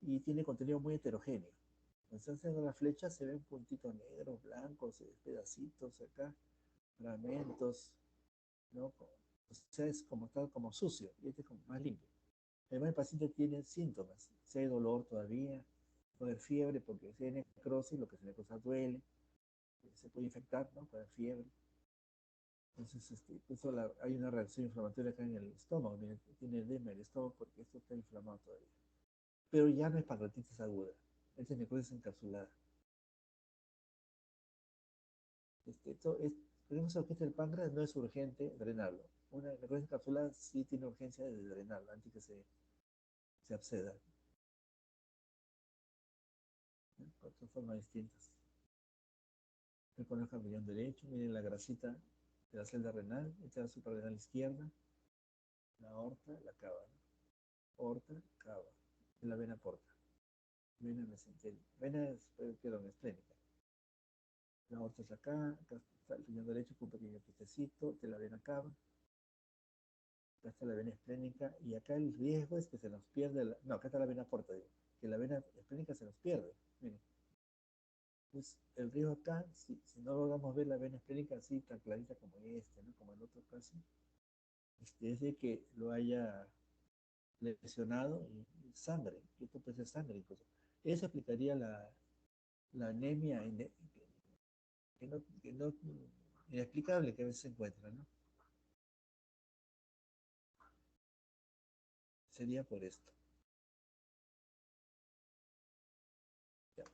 y tiene contenido muy heterogéneo. Entonces en la flecha se ven puntitos negros, blancos, pedacitos acá, fragmentos, ¿no? O sea, es como está como sucio y este es como más limpio. Además, el paciente tiene síntomas. Si hay dolor todavía, puede haber fiebre, porque si hay necrosis, lo que se necrosa duele, se puede infectar, ¿no? Puede haber fiebre. Entonces, hay una reacción inflamatoria acá en el estómago. Mira, tiene edema el estómago porque esto está inflamado todavía. Pero ya no es pancreatitis aguda. Esta es necrosis encapsulada. Tenemos que el páncreas no es urgente drenarlo. Una necrosis encapsulada sí tiene urgencia de drenarlo antes que se abceda. ¿No? Cuatro formas distintas. Reconozca el riñón derecho, miren la grasita de la celda renal, esta es la suprarrenal izquierda, la aorta, la cava, ¿no? Aorta, cava, es la vena porta, vena mesenteria, perdón, esplénica. La aorta es acá está el riñón derecho con un pequeño pistecito de la vena cava, acá está la vena esplénica y acá el riesgo es que se nos pierda, no, acá está la vena porta, digo, que la vena esplénica se nos pierde, miren. Pues el riesgo acá, si no logramos ver la vena esplénica así tan clarita como este, ¿no? Como el otro caso, es de que lo haya lesionado y sangre, que esto puede ser sangre incluso. Eso explicaría la anemia que no, inexplicable que a veces se encuentra, ¿no? Sería por esto. Ya.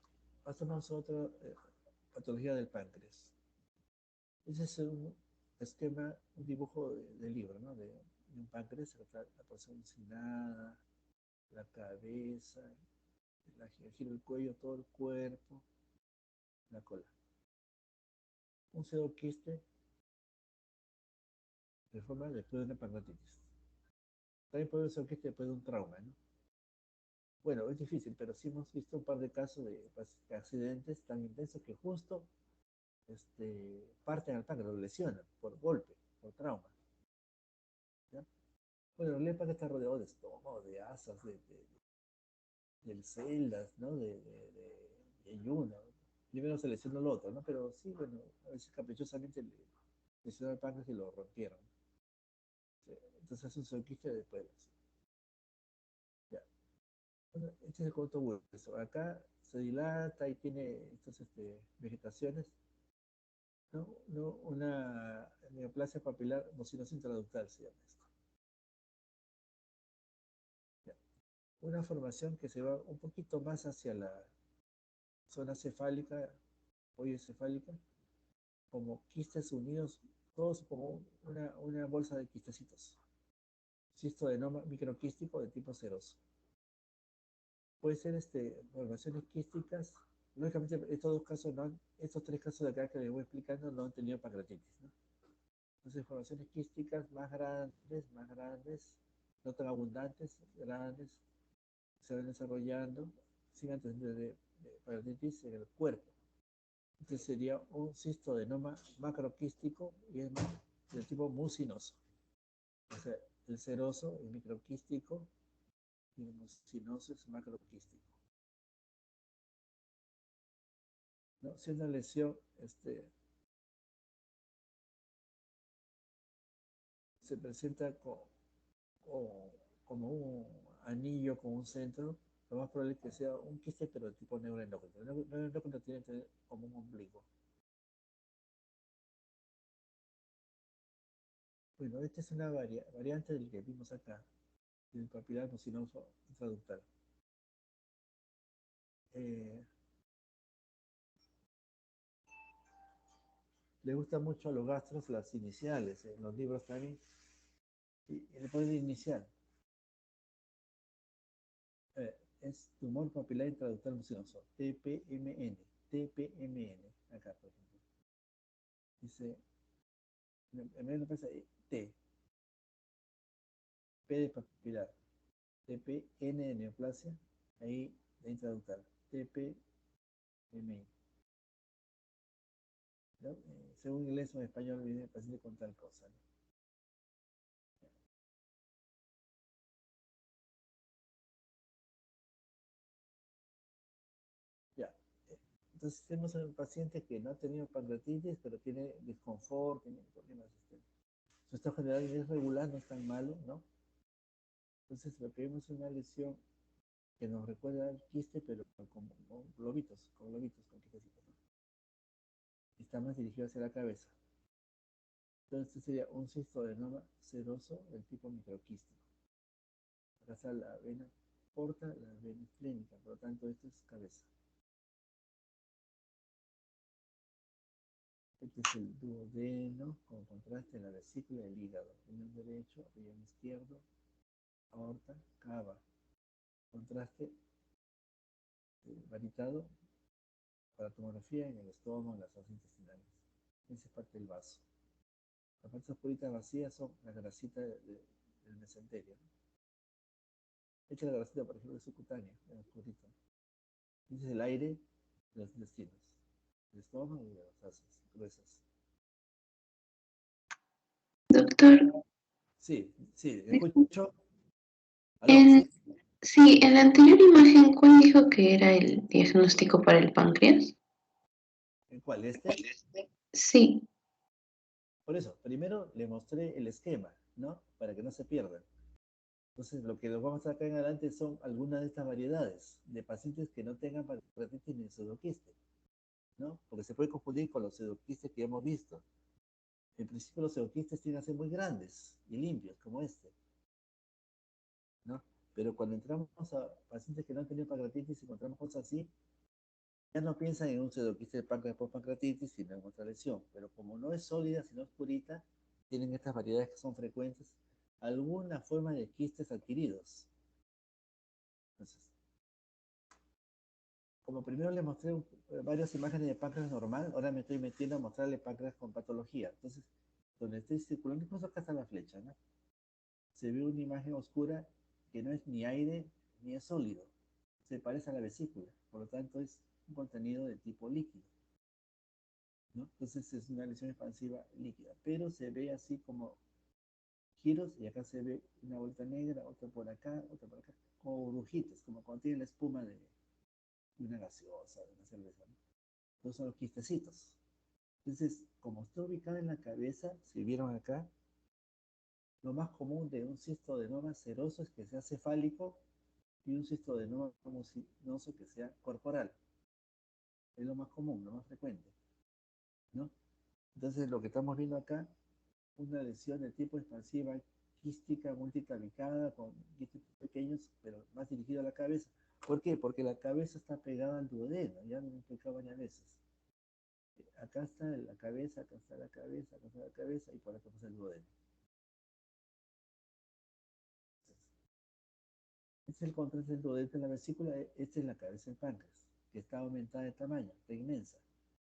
Pasamos a otra patología del páncreas. Ese es un esquema, un dibujo de libro, ¿no? De un páncreas, la porción sin nada, la cabeza, el giro del cuello, todo el cuerpo, la cola. Un pseudoquiste de forma, después de una pancreatitis. También puede ser que esté después de un trauma, ¿no? Bueno, es difícil, pero sí hemos visto un par de casos de accidentes tan intensos que justo parten al páncreas, lo lesionan por golpe, por trauma. ¿Ya? Bueno, el páncreas está rodeado de estómago, de asas, de celdas, ¿no? De yuna. Primero se lesionó el otro, ¿no? Pero sí, bueno, a veces caprichosamente le lesionó el páncreas y lo rompieron. Sí. Entonces es un zooquiste después. Ya. Bueno, este es el corto hueso. Acá se dilata y tiene estas vegetaciones, ¿no? Una neoplasia papilar mucinosa intraductal se llama esto. Ya. Una formación que se va un poquito más hacia la zona cefálica, cefálica, como quistes unidos, todos como una bolsa de quistecitos. Cistoadenoma microquístico de tipo seroso. Puede ser formaciones quísticas. Lógicamente, estos tres casos de acá que les voy explicando no han tenido pancreatitis, ¿no? Entonces, formaciones quísticas más grandes, no tan abundantes, grandes, se van desarrollando sin antecedentes de pancreatitis en el cuerpo. Este sería un cistoadenoma macroquístico y es del tipo mucinoso. O sea, el seroso, el microquístico, y el mucinoso es macroquístico. ¿No? Si una lesión se presenta como un anillo con un centro, lo más probable es que sea un quiste, pero de tipo neuroendocrino. El neuroendocrino tiene que tener como un ombligo. Bueno, esta es una variante del que vimos acá, del papilar mucinoso intraductal. Eh, Le gusta mucho a los gastros las iniciales, en los libros también, y le ponen inicial. Es tumor papilar intraductal mucinoso, TPMN, TPMN, acá por ejemplo. Dice, en vez de pasar T, P de papilar, TPN de neoplasia, ahí de intraductal, TPMI. ¿No? Según inglés o en español viene el paciente con tal cosa. ¿No? Ya. Entonces tenemos un paciente que no ha tenido pancreatitis, pero tiene desconfort, tiene problemas. Su estado general es regular, no es tan malo, ¿no? Entonces lo que vemos es una lesión que nos recuerda al quiste, pero con globitos, con quistecitos, ¿no? Está más dirigido hacia la cabeza. Entonces este sería un cistoadenoma seroso del tipo microquístico. Acá está la vena porta, la vena esplínica, por lo tanto esto es cabeza. Este es el duodeno con contraste en la vesícula del hígado. Riñón derecho, riñón izquierdo, aorta, cava. Contraste varitado para tomografía en el estómago, en las fosas intestinales. Esa es parte del vaso. Las partes oscuritas vacías son la grasita del mesenterio. ¿No? Esta es la grasita, por ejemplo, subcutánea, el oscurito. Este es el aire de los intestinos, del estómago y de las asas gruesas. Doctor, Sí, sí, escucho. ¿Aló? en, ¿Sí? sí, en la anterior imagen, ¿cuál dijo que era el diagnóstico para el páncreas? ¿En cuál? ¿Este? Sí, Por eso, primero le mostré el esquema, ¿no? Para que no se pierdan. Entonces, lo que nos vamos a sacar en adelante son algunas de estas variedades de pacientes que no tengan pancreatitis ni pseudoquiste, ¿no? Porque se puede confundir con los pseudoquistes que hemos visto. En principio, los pseudoquistes tienen que ser muy grandes y limpios, como este, ¿no? Pero cuando entramos a pacientes que no han tenido pancreatitis y encontramos cosas así, ya no piensan en un pseudoquiste de páncreas por pancreatitis, sino en otra lesión. Pero como no es sólida, sino es purita, tienen estas variedades que son frecuentes, alguna forma de quistes adquiridos. Entonces, como primero les mostré varias imágenes de páncreas normal, ahora me estoy metiendo a mostrarle páncreas con patología. Entonces, donde estoy circulando, incluso acá está la flecha, ¿no? Se ve una imagen oscura que no es ni aire ni es sólido. se parece a la vesícula, por lo tanto es un contenido de tipo líquido, ¿no? Entonces es una lesión expansiva líquida, pero se ve así como giros y acá se ve una vuelta negra, otra por acá, como burbujitas, como cuando tiene la espuma de una gaseosa, de una cerveza, ¿no? Entonces son los quistecitos. Entonces, como está ubicada en la cabeza, si vieron acá, lo más común de un cistoadenoma seroso es que sea cefálico y un cistoadenoma mucinoso que sea corporal. Es lo más común, lo más frecuente, ¿no? Entonces, lo que estamos viendo acá, una lesión de tipo expansiva, quística, multicavicada, con quistes pequeños, pero más dirigido a la cabeza. ¿Por qué? Porque la cabeza está pegada al duodeno, ya lo he explicado varias veces. Acá está la cabeza, acá está la cabeza, acá está la cabeza, y por acá pasa el duodeno. Este es el contraste del duodeno en la vesícula, esta es la cabeza del páncreas, que está aumentada de tamaño, está inmensa,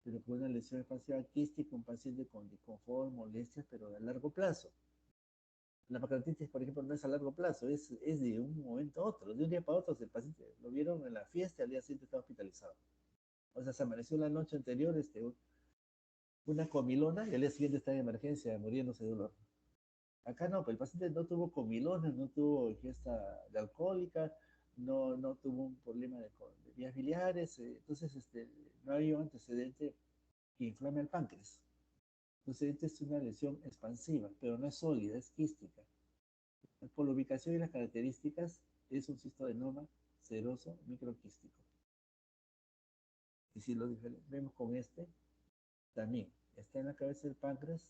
pero con una lesión expansiva quística, un paciente con disconfort, molestias, pero a largo plazo. La pancreatitis, por ejemplo, no es a largo plazo, es de un momento a otro, de un día para otro. El paciente lo vieron en la fiesta y al día siguiente está hospitalizado. O sea, se amaneció la noche anterior una comilona y al día siguiente está en emergencia, muriéndose de dolor. Acá no, pues el paciente no tuvo comilonas, no tuvo ingesta de alcohólica, no tuvo un problema de vías biliares, entonces no había un antecedente que inflame al páncreas. Entonces, esta es una lesión expansiva, pero no es sólida, es quística. Por la ubicación y las características, es un cistoadenoma seroso microquístico. Y si lo vemos con también está en la cabeza del páncreas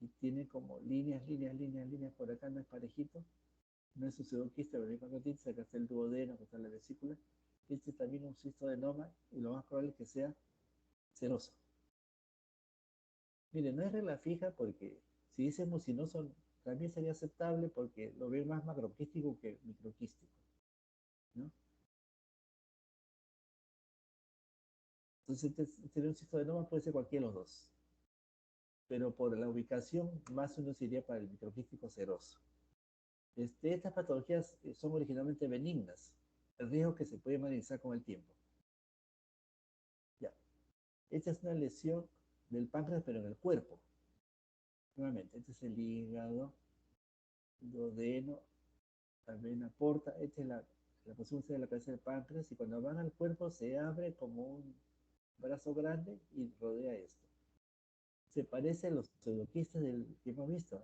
y tiene como líneas por acá, no es parejito, no es un pseudoquiste, pero hay pancreatitis, acá está el duodeno, acá está la vesícula. Este es también un cistoadenoma y lo más probable es que sea seroso. Mire, no es regla fija porque si dice mucinoso también sería aceptable porque lo ve más macroquístico que microquístico, ¿no? Entonces, tener un cistoadenoma puede ser cualquiera de los dos, pero por la ubicación, más uno se iría para el microquístico seroso. Estas patologías son originalmente benignas, el riesgo que se puede magnetizar con el tiempo. Ya. Esta es una lesión del páncreas, pero en el cuerpo. Nuevamente, este es el hígado, duodeno, también aporta. Esta es la posición de la cabeza del páncreas, y cuando van al cuerpo se abre como un brazo grande y rodea esto. Se parece a los pseudoquistes que hemos visto,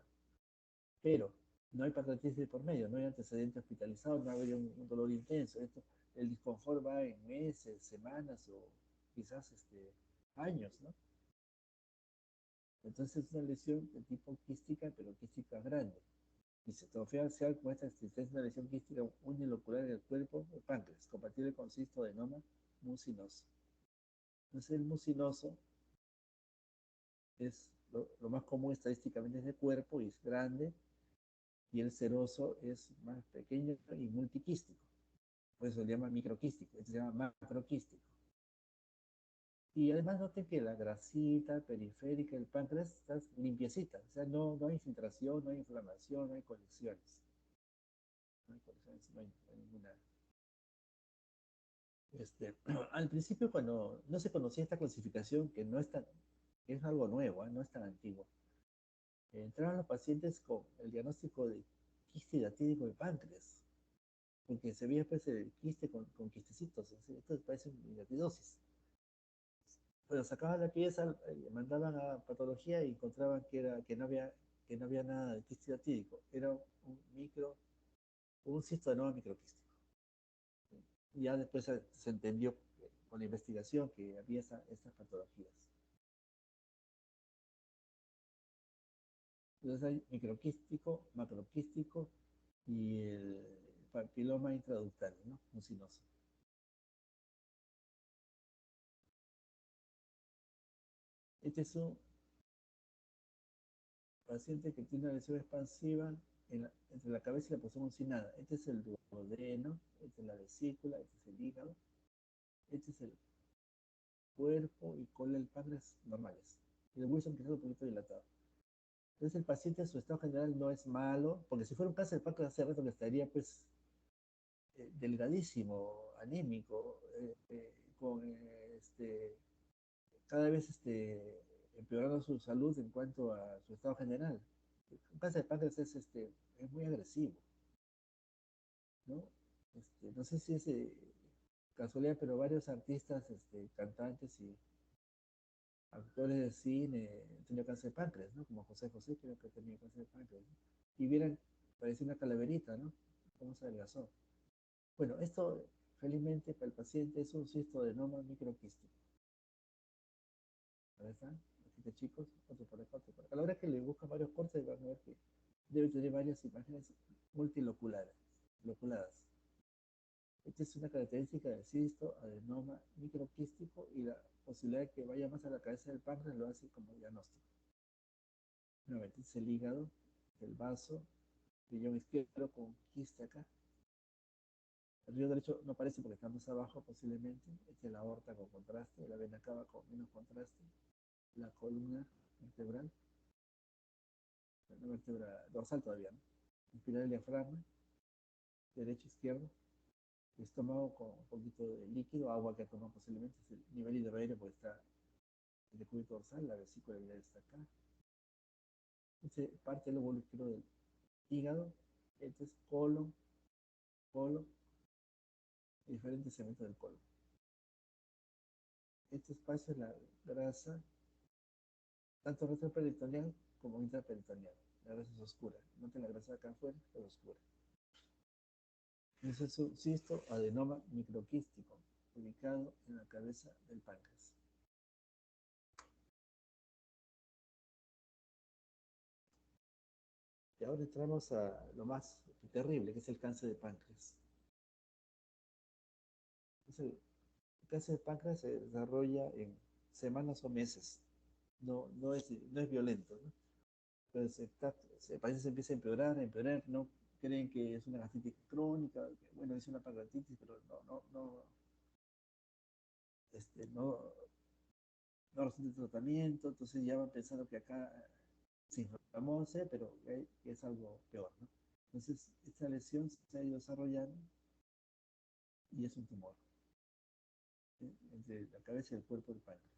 pero no hay pancreatitis por medio, no hay antecedente hospitalizado, no ha habido un dolor intenso. El disconfort va en meses, semanas o quizás años, ¿no? Entonces es una lesión de tipo quística, pero quística grande. Y citología axial muestra existencia de una lesión quística unilocular en el cuerpo del páncreas, compatible con cistoadenoma mucinoso. Entonces el mucinoso es lo más común estadísticamente es de cuerpo y es grande, y el seroso es más pequeño y multiquístico. Por eso se llama microquístico, este se llama macroquístico. Y además noten que la grasita periférica del páncreas está limpiecita, o sea, no hay infiltración, no hay inflamación, no hay colecciones. No hay colecciones, no hay ninguna. Al principio, cuando no se conocía esta clasificación, que no es tan, que es algo nuevo, no es tan antiguo, entraron los pacientes con el diagnóstico de quiste hidatídico del páncreas, porque se veía pues el quiste con quistecitos, esto parece una hidatidosis. Pero sacaban la pieza, mandaban a patología y encontraban que no había nada de quiste hidatídico, era un cistoadenoma microquístico. Y ya después se entendió con la investigación que había estas patologías. Entonces hay microquístico, macroquístico y el papiloma intraductal, ¿no? Mucinoso. Este es un paciente que tiene una lesión expansiva entre la cabeza y la porción uncinada. Este es el duodeno, esta es la vesícula, este es el hígado, este es el cuerpo y cola del páncreas normales. Y el hueso empieza un poquito dilatado. Entonces el paciente, su estado general no es malo, porque si fuera un cáncer de páncreas hace rato que estaría pues delgadísimo, anémico, con cada vez empeorando su salud en cuanto a su estado general. Un cáncer de páncreas es muy agresivo, ¿no? No sé si es casualidad, pero varios artistas, cantantes y actores de cine han tenido cáncer de páncreas, ¿no? Como José José, creo que tenía cáncer de páncreas, ¿no? Y vieran, parecía una calaverita, ¿no? Cómo se adelgazó. Bueno, esto, felizmente, para el paciente es un cisto de adenoma microquístico. Ahí están, aquí chicos, otro por acá, otro por acá. A la hora que le buscan varios cortes, van a ver que debe tener varias imágenes multiloculares, loculadas. Esta es una característica del cisto, adenoma microquístico, y la posibilidad de que vaya más a la cabeza del páncreas lo hace como diagnóstico. Nuevamente, este es el hígado, el vaso, riñón izquierdo con quiste acá. El riñón derecho no aparece porque está más abajo posiblemente. Esta es la aorta con contraste, la vena cava con menos contraste, la columna vertebral, la vértebra dorsal todavía, ¿no? Inspirar el diafragma, derecho, izquierdo, el estómago con un poquito de líquido, agua que toma posiblemente, es el nivel hidroaéreo porque está el decúbito dorsal, la vesícula biliar está acá. Este parte del lóbulo izquierdo del hígado, este es colon, colon, diferentes segmentos del colon. Este espacio es la grasa, tanto retroperitoneal como intraperitoneal. La grasa es oscura. Noten la grasa acá afuera, es oscura. Ese es un cisto adenoma microquístico, ubicado en la cabeza del páncreas. Y ahora entramos a lo más terrible, que es el cáncer de páncreas. El cáncer de páncreas se desarrolla en semanas o meses. No es violento, ¿no? Pero el paciente se empieza a empeorar, no creen que es una gastritis crónica, bueno, es una pancreatitis, pero no recibe tratamiento, entonces ya van pensando que acá se inflamó, pero es algo peor, ¿no? Entonces, esta lesión se ha ido desarrollando y es un tumor, ¿sí? Entre la cabeza y el cuerpo del páncreas.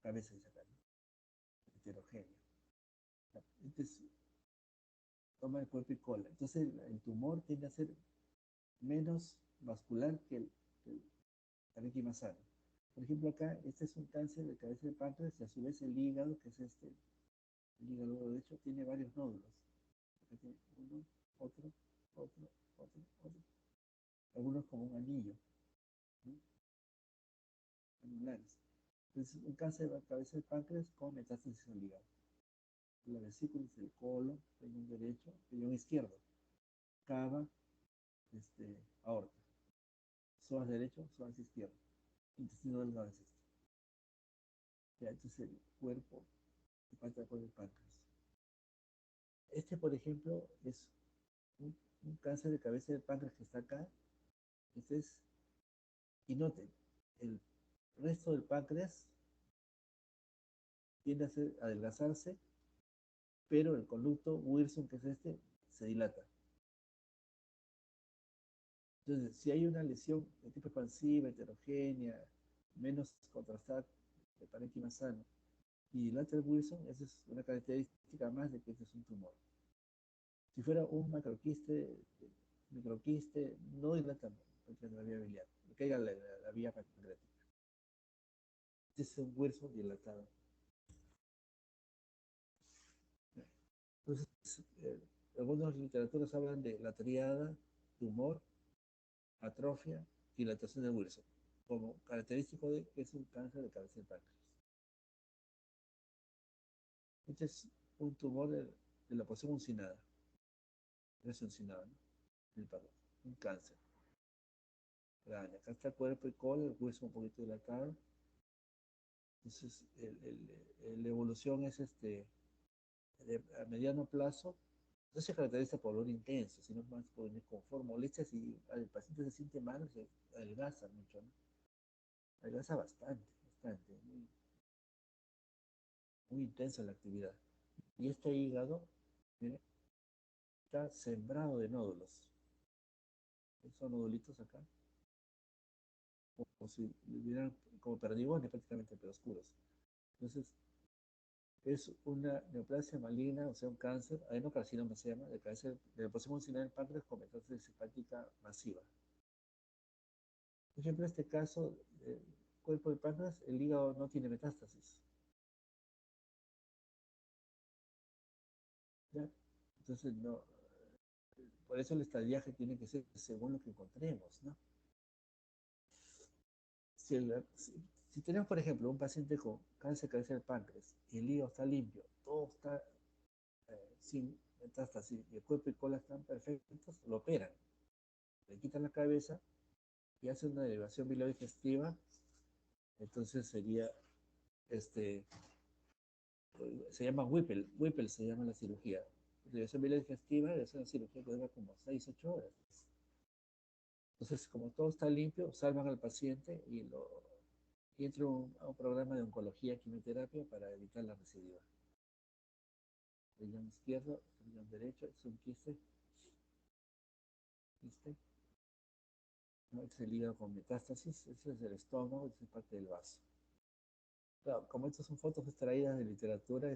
Cabeza y acá, ¿no? Heterogéneo. Este es, toma el cuerpo y cola. Entonces, el tumor tiende a ser menos vascular que el parénquima sano. Por ejemplo, acá, este es un cáncer de cabeza de páncreas y a su vez el hígado, que es el hígado derecho, tiene varios nódulos. Acá tiene uno, otro, otro, otro, otro. Algunos como un anillo, ¿no? Anulares. Entonces, un cáncer de cabeza de páncreas con metástasis al hígado. La vesícula es el colon, riñón derecho, riñón izquierdo, cava, aorta, psoas derecho, psoas izquierdo, intestino delgado es este. Ya, este es el cuerpo que pasa por el páncreas. Por ejemplo, es un cáncer de cabeza de páncreas que está acá. Este es, y noten, el resto del páncreas tiende a adelgazarse, pero el conducto Wilson, que es se dilata. Entonces, si hay una lesión de tipo expansiva, heterogénea, menos contrastada de parénquima sano, y dilata el Wilson, esa es una característica más de que este es un tumor. Si fuera un microquiste, no dilata la vía biliar, le caiga la vía pancreática. Este es un Wilson dilatado. Entonces, algunas literaturas hablan de la triada, tumor, atrofia, dilatación del Wilson, como característico de que es un cáncer de cabeza de páncreas. Este es un tumor de la porción uncinada, es uncinada, ¿no? El párpado, un cáncer. Acá está el cuerpo y cola, el hueso un poquito dilatado. Entonces, la evolución es a mediano plazo. No se caracteriza por dolor intenso, sino más por inconfort, molestias y el paciente se siente mal, se adelgaza mucho, ¿no? Adelgaza bastante, bastante, muy, muy intensa la actividad. Y este hígado, mire, está sembrado de nódulos. Son nodulitos acá, como si hubieran como perdigones prácticamente, pero oscuros. Entonces, es una neoplasia maligna, o sea, un cáncer, adenocarcinoma se llama, de cáncer de la porción funcional del páncreas con metástasis hepática masiva. Por ejemplo, en este caso, el cuerpo del páncreas, el hígado no tiene metástasis. ¿Ya? Entonces, no, por eso el estadiaje tiene que ser según lo que encontremos, ¿no? Si tenemos, por ejemplo, un paciente con cáncer de cabeza del páncreas y el hígado está limpio, todo está sin metástasis y el cuerpo y cola están perfectos, lo operan, le quitan la cabeza y hacen una derivación bilodigestiva, entonces sería, este, se llama Whipple se llama la cirugía. Derivación bilodigestiva es una cirugía que dura como 6 u 8 horas. Entonces, como todo está limpio, salvan al paciente y entra a un programa de oncología, quimioterapia para evitar la recidiva. Riñón izquierdo, riñón derecho, es un quiste, quiste. ¿No? Este es el hígado con metástasis, este es el estómago, este es parte del vaso. Claro, como estas son fotos extraídas de literatura,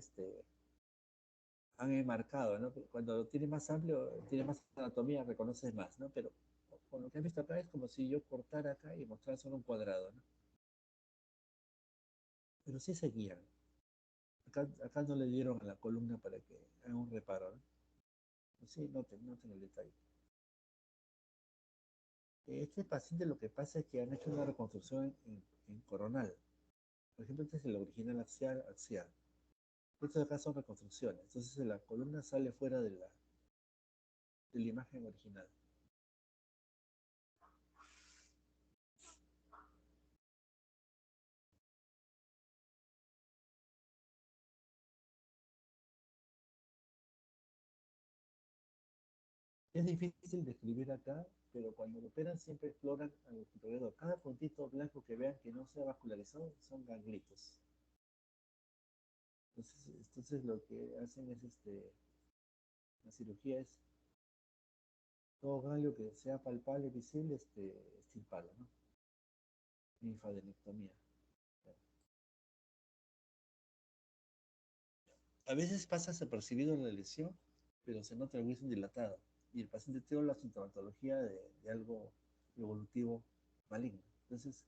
han enmarcado, ¿no? Cuando lo tiene más amplio, tiene más anatomía, reconoces más, ¿no? Pero con lo que han visto acá es como si yo cortara acá y mostrara solo un cuadrado, ¿no? Pero sí seguían. Acá no le dieron a la columna para que haga un reparo, ¿no? Pues sí, noten el detalle. Este paciente lo que pasa es que han hecho una reconstrucción en coronal. Por ejemplo, este es el original axial. Estos acá son reconstrucciones. Entonces la columna sale fuera de la imagen original. Es difícil describir acá, pero cuando lo operan siempre exploran alrededor. Cada puntito blanco que vean que no sea vascularizado son ganglitos. Entonces lo que hacen es la cirugía es todo ganglio que sea palpable, visible, extirparlo, ¿no? Linfadenectomía. A veces pasa desapercibido la lesión, pero se nota el Wilson dilatado. Y el paciente tiene la sintomatología de algo evolutivo maligno. Entonces,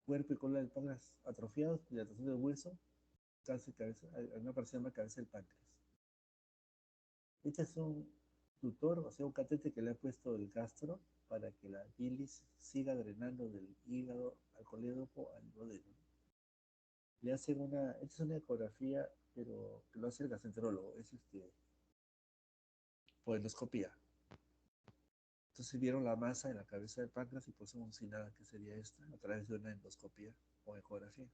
cuerpo y cola del páncreas atrofiados, dilatación del Wilson, cáncer de cabeza, una parcial cabeza del páncreas. Este es un tutor, o sea, un catete que le ha puesto el gastro para que la bilis siga drenando del hígado al colédoco al duodeno. Le hacen esta es una ecografía, pero que lo hace el gastroenterólogo, es por endoscopía. Entonces vieron la masa en la cabeza del páncreas y pusimos nada que sería esta, a través de una endoscopía o ecografía.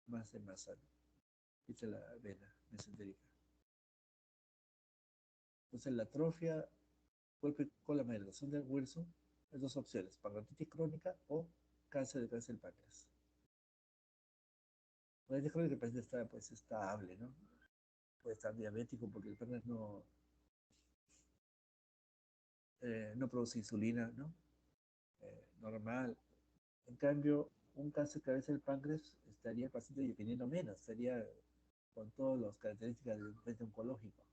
Más de masa, ¿no? Esta es la vena mesentérica. Entonces la atrofia, cuerpo con la malformación del Wilson, hay dos opciones, pancreatitis crónica o cáncer de cabeza del páncreas. Pancreatitis crónica el paciente está pues estable, ¿no? Puede estar diabético porque el páncreas no produce insulina, ¿no? Normal. En cambio, un cáncer de cabeza del páncreas estaría el paciente dependiendo menos, estaría con todas las características del paciente oncológico.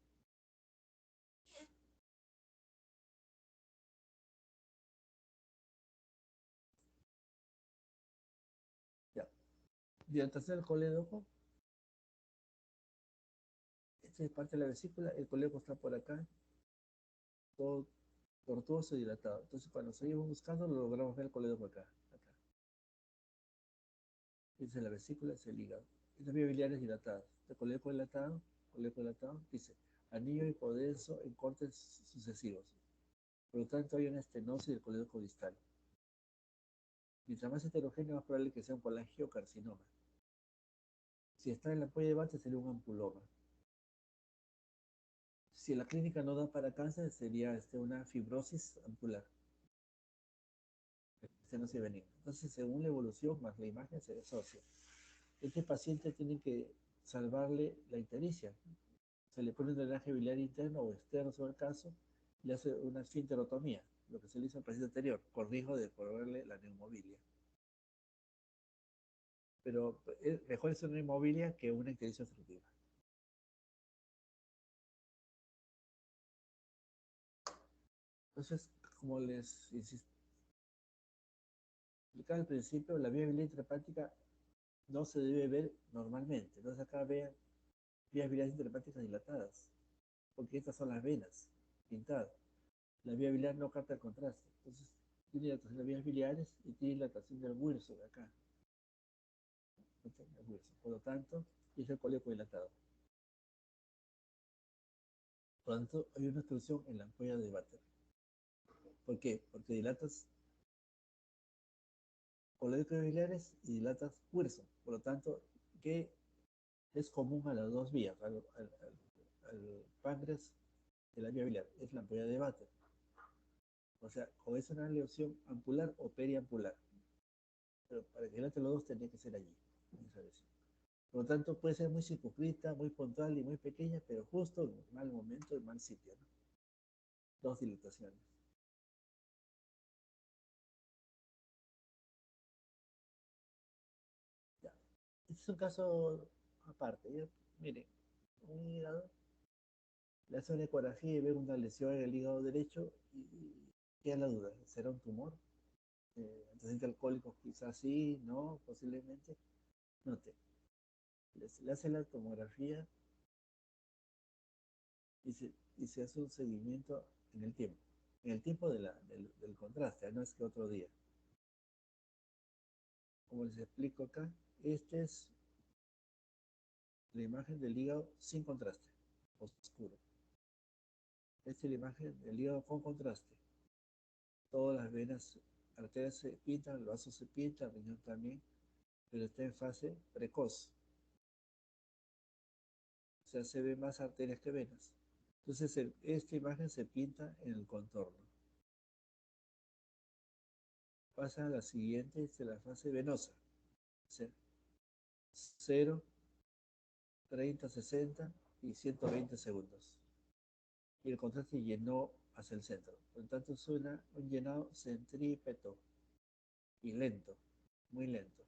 Ya. Dilatación del colédoco, esta es parte de la vesícula, el colédoco está por acá, todo tortuoso y dilatado. Entonces, cuando seguimos buscando, lo logramos ver el colédoco acá. Esta es la vesícula, es el hígado. Estas vías biliares dilatadas. El colédoco dilatado, dice anillo hipodenso en cortes sucesivos. Por lo tanto, hay una estenosis del colédoco distal. Mientras más heterogéneo, más probable que sea un colangiocarcinoma. Si está en la ampolla de Bate, sería un ampuloma. Si la clínica no da para cáncer, sería una fibrosis ampular, estenosis benigna. Entonces, según la evolución más la imagen, se desocia. Este paciente tiene que salvarle la ictericia. Se le pone un drenaje biliar interno o externo, sobre el caso, le hace una esfinterotomía, lo que se le hizo al paciente anterior, corrijo de ponerle la neumobilia. Pero mejor es una neumobilia que una ictericia obstructiva. Entonces, como les explicaba al principio, la vía biliar intrahepática no se debe ver normalmente. Entonces acá vean vías biliares intrahepáticas dilatadas, porque estas son las venas pintadas. La vía biliar no capta el contraste. Entonces, tiene dilatación de las vías biliares y tiene dilatación del hueso de acá. El hueso. Por lo tanto, es el cólico dilatado. Por lo tanto, hay una obstrucción en la ampolla de Vater. ¿Por qué? Porque dilatas cólicos biliares y dilatas hueso. Por lo tanto, ¿qué es común a las dos vías? Al páncreas de la vía biliar. Es la ampolla de Vater. O sea, o es una lesión ampular o periampular. Pero para que dilate los dos tendría que ser allí, en esa lesión. Por lo tanto, puede ser muy circunscrita, muy puntual y muy pequeña, pero justo en mal momento, en mal sitio, ¿no? Dos dilataciones. Ya. Este es un caso aparte. ¿Ya? Miren, un hígado, le hace una ecografía y ve una lesión en el hígado derecho y queda la duda. ¿Será un tumor? Antecedente alcohólico, quizás sí, no, posiblemente. Note, le hace la tomografía y se hace un seguimiento en el tiempo del contraste, no es que otro día. Como les explico acá, esta es la imagen del hígado sin contraste, oscuro. Esta es la imagen del hígado con contraste. Todas las venas, arterias se pintan, el vaso se pinta, el riñón también, pero está en fase precoz. O sea, se ven más arterias que venas. Entonces, esta imagen se pinta en el contorno. Pasa a la siguiente, es la fase venosa. O sea, 0, 30, 60 y 120 segundos. Y el contraste llenó hacia el centro. Por lo tanto, suena un llenado centrípeto y lento, muy lento.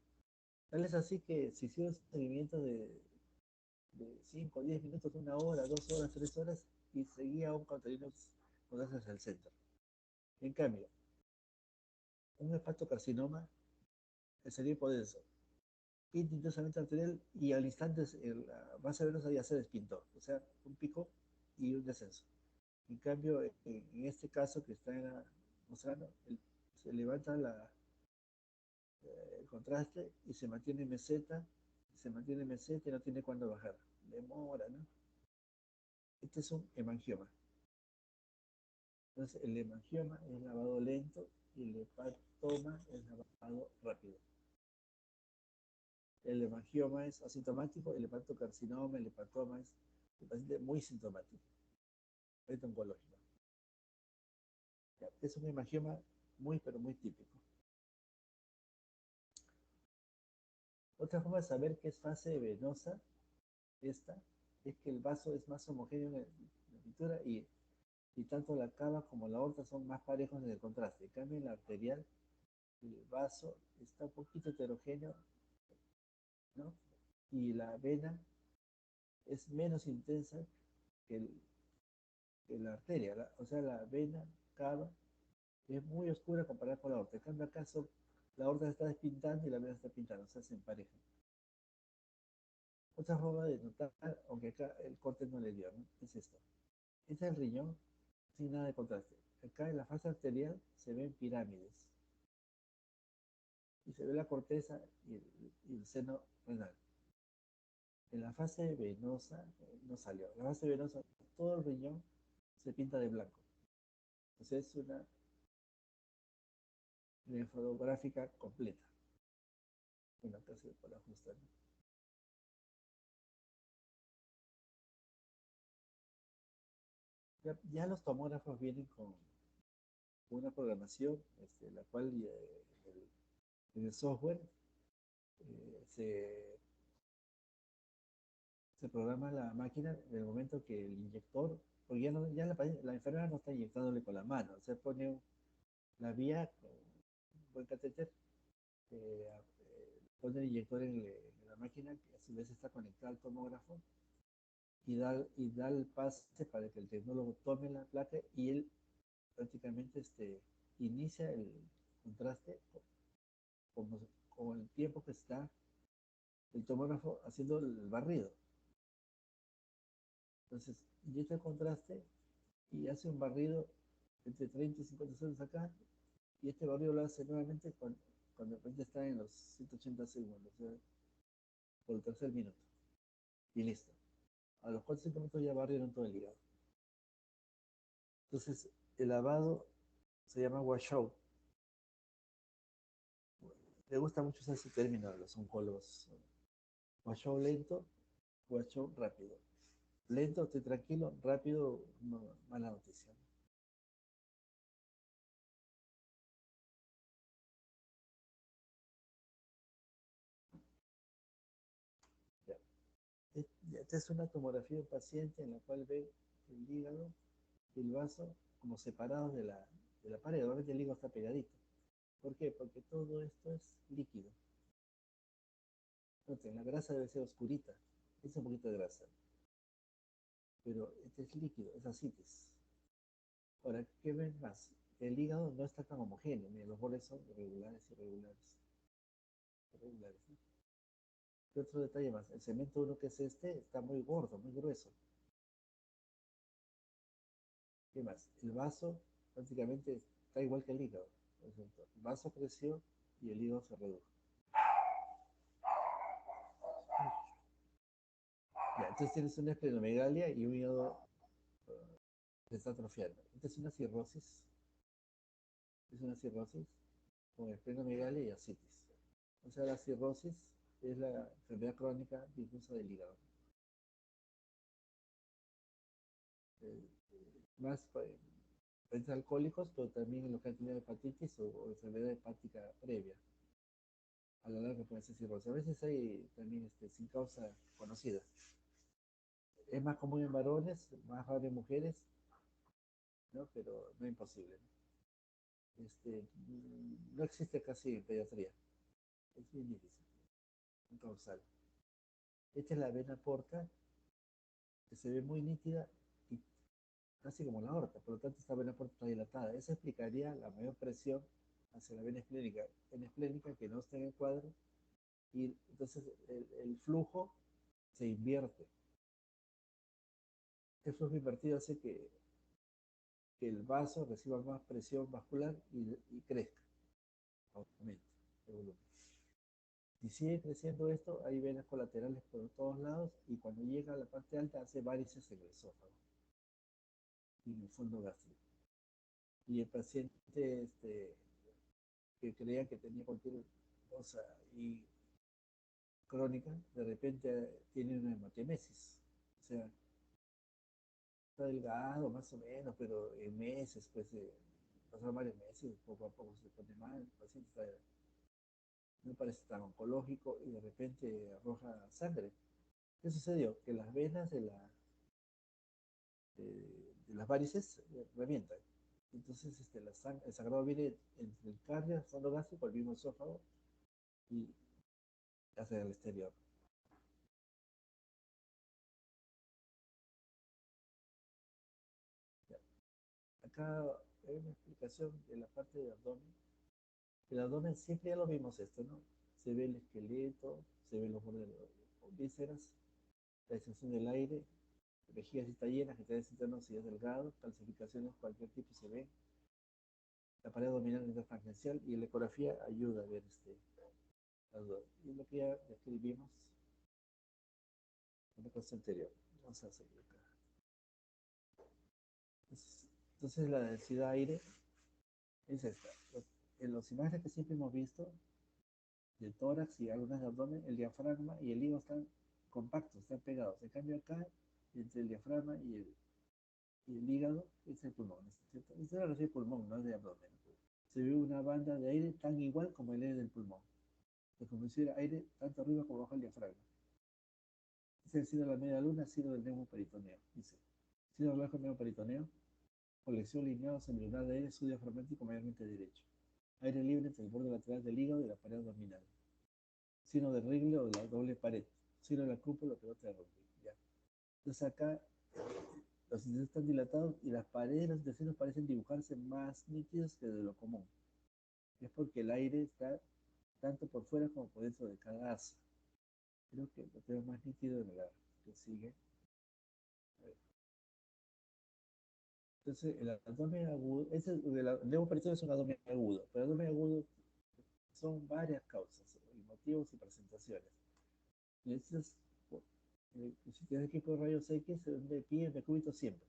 Tal es así que si hicieron seguimientos de 5, 10 minutos, 1 hora, 2 horas, 3 horas, y seguía un contenido contraste hacia el centro. En cambio, un hepatocarcinoma sería hipodenso, pinta intensamente arterial y al instante la base venosa ya se despintó. O sea, un pico y un descenso. En cambio, en este caso que está mostrando, se levanta el contraste y se mantiene meseta, y no tiene cuándo bajar. Demora, ¿no? Este es un hemangioma. Entonces, el hemangioma es lavado lento y el hepatoma es lavado rápido. El hemangioma es asintomático, el hepatocarcinoma, el hepatoma es el paciente muy sintomático, es oncológico. Es un hemangioma muy, pero muy típico. Otra forma de saber que es fase venosa, esta, es que el vaso es más homogéneo en la pintura y tanto la cava como la aorta son más parejos en el contraste. En cambio, en la arterial, el vaso está un poquito heterogéneo, ¿no? Y la vena es menos intensa que, que la arteria, o sea, la vena cava es muy oscura comparada con la aorta. En cambio, acaso la aorta se está despintando y la vena se está pintando, o sea, se emparejan. Otra forma de notar, aunque acá el corte no le dio, ¿no? Es esto. Este es el riñón sin nada de contraste. Acá en la fase arterial se ven pirámides y se ve la corteza y el seno renal. En la fase venosa no salió. En la fase venosa todo el riñón se pinta de blanco. Entonces es una linfodográfica completa. Bueno, acá se puede ajustar. Ya los tomógrafos vienen con una programación, la cual en el software se programa la máquina en el momento que el inyector porque ya, no, ya la enfermera no está inyectándole con la mano, se pone la vía con un buen catéter, pone el inyector en la máquina, que a su vez está conectada al tomógrafo, y da el pase para que el tecnólogo tome la placa y él prácticamente inicia el contraste como, como el tiempo que está el tomógrafo haciendo el barrido. Entonces, inyecta el contraste y hace un barrido entre 30 y 50 segundos acá, y este barrido lo hace nuevamente cuando de repente está en los 180 segundos, o sea, por el tercer minuto, y listo. A los 4 o 5 minutos ya barrieron todo el hígado. Entonces, el lavado se llama washout. Me gusta mucho usar ese término a los oncólogos. Washout lento, washout rápido. Lento, estoy tranquilo, rápido, no, mala noticia. Ya. Esta es una tomografía de un paciente en la cual ve el hígado y el vaso como separados de la pared. Obviamente el hígado está pegadito. ¿Por qué? Porque todo esto es líquido. Noten, la grasa debe ser oscurita. Es un poquito de grasa. Pero este es líquido, es asitis. Ahora, ¿qué ven más? El hígado no está tan homogéneo. Miren, los bordes son irregulares, irregulares, irregulares, ¿no? ¿Qué otro detalle más? El cemento 1, que es está muy gordo, muy grueso. ¿Qué más? El vaso prácticamente está igual que el hígado. Por ejemplo, el vaso creció y el hígado se redujo. Ya, entonces tienes una esplenomegalia y un hígado se está atrofiando. Esta es una cirrosis con esplenomegalia y asitis. O sea, la cirrosis es la enfermedad crónica difusa del hígado. Eh, Más pacientes alcohólicos, pero también en los que han tenido hepatitis o enfermedad hepática previa. A la larga puede ser cirrosis. A veces hay también sin causa conocida. Es más común en varones, más raro en mujeres, ¿no? Pero no imposible. No existe casi en pediatría. Es bien difícil. Un causal. Esta es la vena porta, que se ve muy nítida y casi como la aorta. Por lo tanto, esta vena porta está dilatada. Eso explicaría la mayor presión hacia la vena esplénica que no está en el cuadro. Y entonces el flujo se invierte. El flujo invertido hace que el vaso reciba más presión vascular y crezca, aumente el volumen. Si sigue creciendo esto, hay venas colaterales por todos lados y cuando llega a la parte alta hace varices en el esófago y en el fondo gástrico. Y el paciente que creía que tenía cualquier cosa y crónica, de repente tiene una hematemesis. O sea, está delgado más o menos, pero en meses, pues pasaron varios meses, poco a poco se pone mal, el paciente no parece tan oncológico y de repente arroja sangre. ¿Qué sucedió? Que las venas de las varices revientan. Entonces el sangrado viene entre el cardio, el fondo gástrico, el mismo esófago y hacia el exterior. Ya. Acá hay una explicación de la parte del abdomen. El abdomen siempre ya lo vimos esto, ¿no? Se ve el esqueleto, se ven los bordes de las vísceras, la extensión del aire, la vejiga si está llena, genitales internos si es delgado, calcificaciones, cualquier tipo se ve, la pared abdominal intertangencial y la ecografía ayuda a ver las dos. Y lo que ya describimos en la clase anterior. Vamos a seguir acá. Entonces la densidad de aire es esta. En las imágenes que siempre hemos visto, del tórax y algunas del abdomen, el diafragma y el hígado están compactos, están pegados. En cambio acá, entre el diafragma y el hígado, es el pulmón. ¿Cierto? Esto es el pulmón, no es de abdomen. Se ve una banda de aire tan igual como el aire del pulmón. Es como si hubiera aire tanto arriba como abajo del diafragma. Ese ha sido la media luna, ha sido del neumoperitoneo, dice. Sino bajo el peritoneo, colección lineal semilunar de aire subdiafragmático mayormente derecho. Aire libre entre el borde lateral del hígado y la pared abdominal. Sino de Wrigley o de la doble pared. Sino de la cúpula o pelota de rugby. Ya. Entonces acá los intestinos están dilatados y las paredes de los intestinos parecen dibujarse más nítidos que de lo común. Es porque el aire está tanto por fuera como por dentro de cada asa. Creo que lo tengo más nítido en la que sigue. Entonces, el abdomen agudo, el neumoperitón es un abdomen agudo, pero el abdomen agudo son varias causas, motivos y presentaciones. Y si tienes equipo de rayos X, de pie, de cúbito siempre.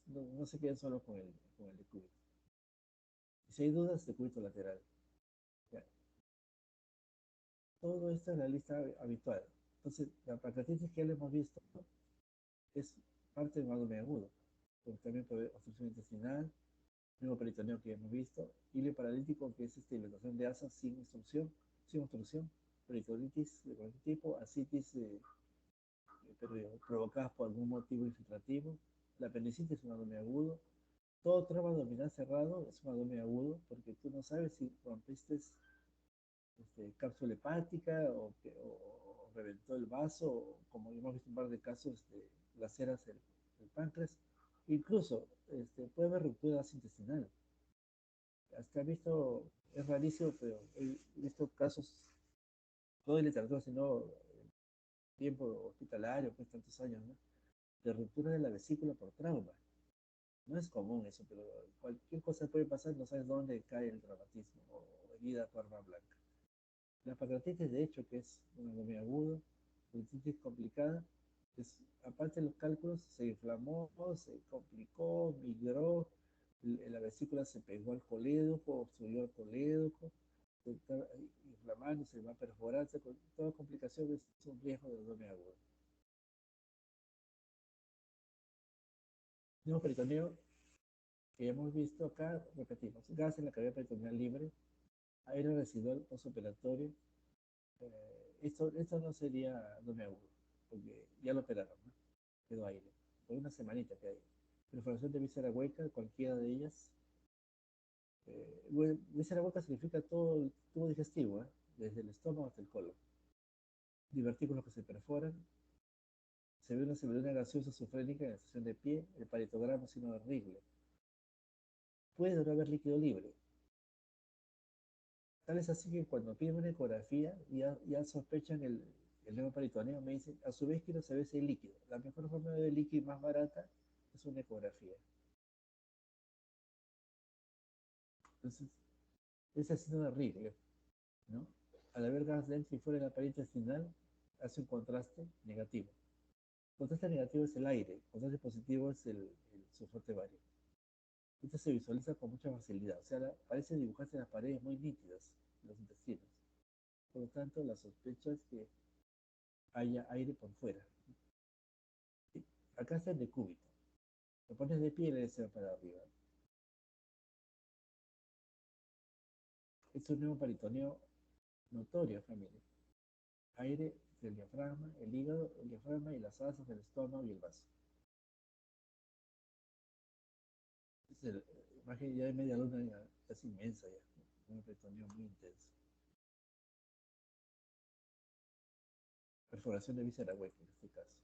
No se queden solo con el decúbito. Y si hay dudas, decúbito lateral. Ya. Todo esto es la lista habitual. Entonces, la pancreatitis que ya le hemos visto, ¿no? Es parte de un abdomen agudo, porque también puede obstrucción intestinal, mismo peritoneo que hemos visto, hilio paralítico, que es dilatación de asas sin obstrucción, peritonitis de cualquier tipo, asitis provocadas por algún motivo infiltrativo, la apendicitis es un abdomen agudo, todo trauma abdominal cerrado es un abdomen agudo, porque tú no sabes si rompiste cápsula hepática o reventó el vaso, o, como hemos visto un par de casos, laceras el páncreas. Incluso puede haber ruptura intestinal. Hasta he visto, es rarísimo, pero he visto casos, todo el literatura, sino tiempo hospitalario, pues tantos años, ¿no? De ruptura de la vesícula por trauma. No es común eso, pero cualquier cosa puede pasar, no sabes dónde cae el traumatismo o herida por arma blanca. La pancreatitis, de hecho, que es una anemia aguda, pancreatitis complicada, aparte de los cálculos, se inflamó, se complicó, migró, la vesícula se pegó al colédoco, obstruyó el colédoco, se está inflamando, se va a perforar, toda complicación es un riesgo de anemia aguda. El peritoneo que hemos visto acá, repetimos, gas en la cavidad peritoneal libre, aire residual postoperatorio. Esto no sería anemia aguda, porque ya lo operaron, ¿no? Quedó aire. Por una semanita que hay. Perforación de víscera hueca, cualquiera de ellas. Víscera hueca significa todo el tubo digestivo, ¿eh? Desde el estómago hasta el colon. Divertículos que se perforan. Se ve una membrana gaseosa sufrénica en la estación de pie, el paritograma sino de Wrigley. Puede no haber líquido libre. Tal es así que cuando piden una ecografía, ya sospechan el neuroperitoneo, me dicen, a su vez quiero saber si hay líquido. La mejor forma de ver líquido más barata es una ecografía. Entonces, ese es signo de Wrigley, ¿no? Al haber gas dentro y fuera de la pared intestinal, hace un contraste negativo. El contraste negativo es el aire, el contraste positivo es el sulfato de bario. Esto se visualiza con mucha facilidad, o sea, parece dibujarse las paredes muy nítidas de los intestinos. Por lo tanto, la sospecha es que haya aire por fuera. ¿Sí? Acá está el decúbito. Lo pones de pie y le se va para arriba. Es un neumoperitoneo notorio, familia. Aire del diafragma, el hígado, el diafragma y las asas del estómago y el vaso. Es la imagen ya de media luna, ya, es inmensa ya. Un neumoperitoneo muy intenso. Perforación de víscera hueca en este caso.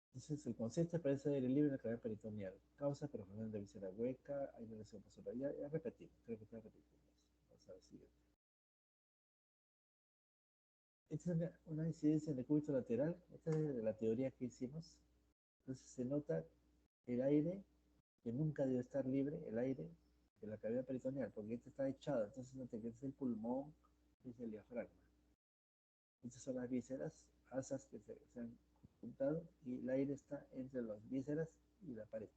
Entonces, el concepto parece aire libre en la cavidad peritoneal. Causa perforación de víscera hueca, hay una lesión postoperatoria. Ya repetimos, creo que está repetido. Vamos a ver si esta es una incidencia en el cúbito lateral. Esta es la teoría que hicimos. Entonces se nota el aire que nunca debe estar libre, el aire de la cavidad peritoneal, porque este está echado. Entonces no te quedes el pulmón, es el diafragma. Estas son las vísceras, asas que se han juntado y el aire está entre las vísceras y la pared.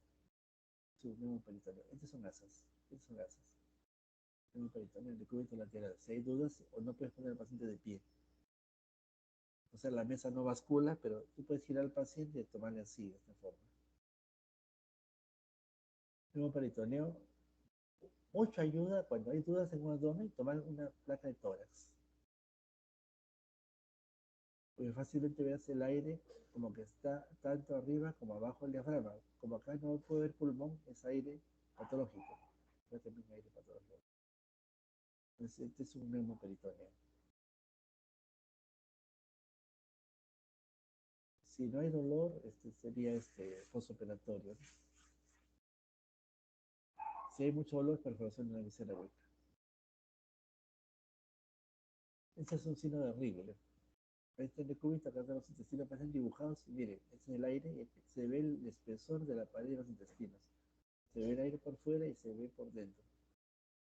Su mismo peritoneo. Estas son asas. Estas son asas. El peritoneo, el cúbito lateral. Si hay dudas, o no puedes poner al paciente de pie. O sea, la mesa no bascula, pero tú puedes girar al paciente y tomarle así, de esta forma. Mismo peritoneo. Mucho ayuda cuando hay dudas en un abdomen, tomar una placa de tórax. Porque fácilmente verás el aire como que está tanto arriba como abajo del diafragma. Como acá no puede haber pulmón, es aire patológico. Es también aire patológico. Entonces, este es un neumoperitoneo. Si no hay dolor, sería postoperatorio, ¿no? Si hay mucho dolor, perforación de la visera hueca. Este es un signo de Rigler. Este es el cubito, acá están los intestinos parecen dibujados. Y miren, este es el aire, y se ve el espesor de la pared de los intestinos. Se ve el aire por fuera y se ve por dentro.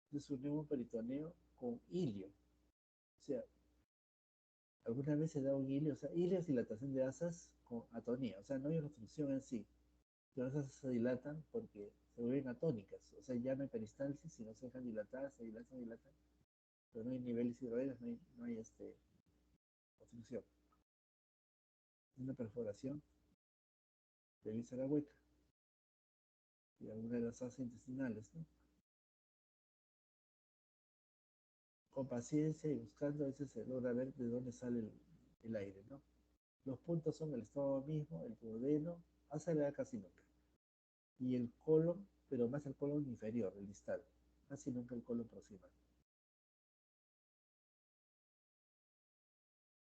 Este es un neumoperitoneo con hilio. O sea, alguna vez se da un hilio, o sea, hilio es dilatación de asas con atonía. O sea, no hay una obstrucción en sí. Las asas se dilatan porque se vuelven atónicas. O sea, ya no hay peristalsis, sino se dejan dilatar, se dilatan. Pero no hay niveles hidroides, no hay obstrucción. Es una perforación de víscera hueca y alguna de las asas intestinales, ¿no? Con paciencia y buscando, a veces se logra ver de dónde sale el aire, ¿no? Los puntos son el estómago mismo, el duodeno, hasta la casi nunca. Y el colon, pero más el colon inferior, el distal. Casi nunca el colon proximal.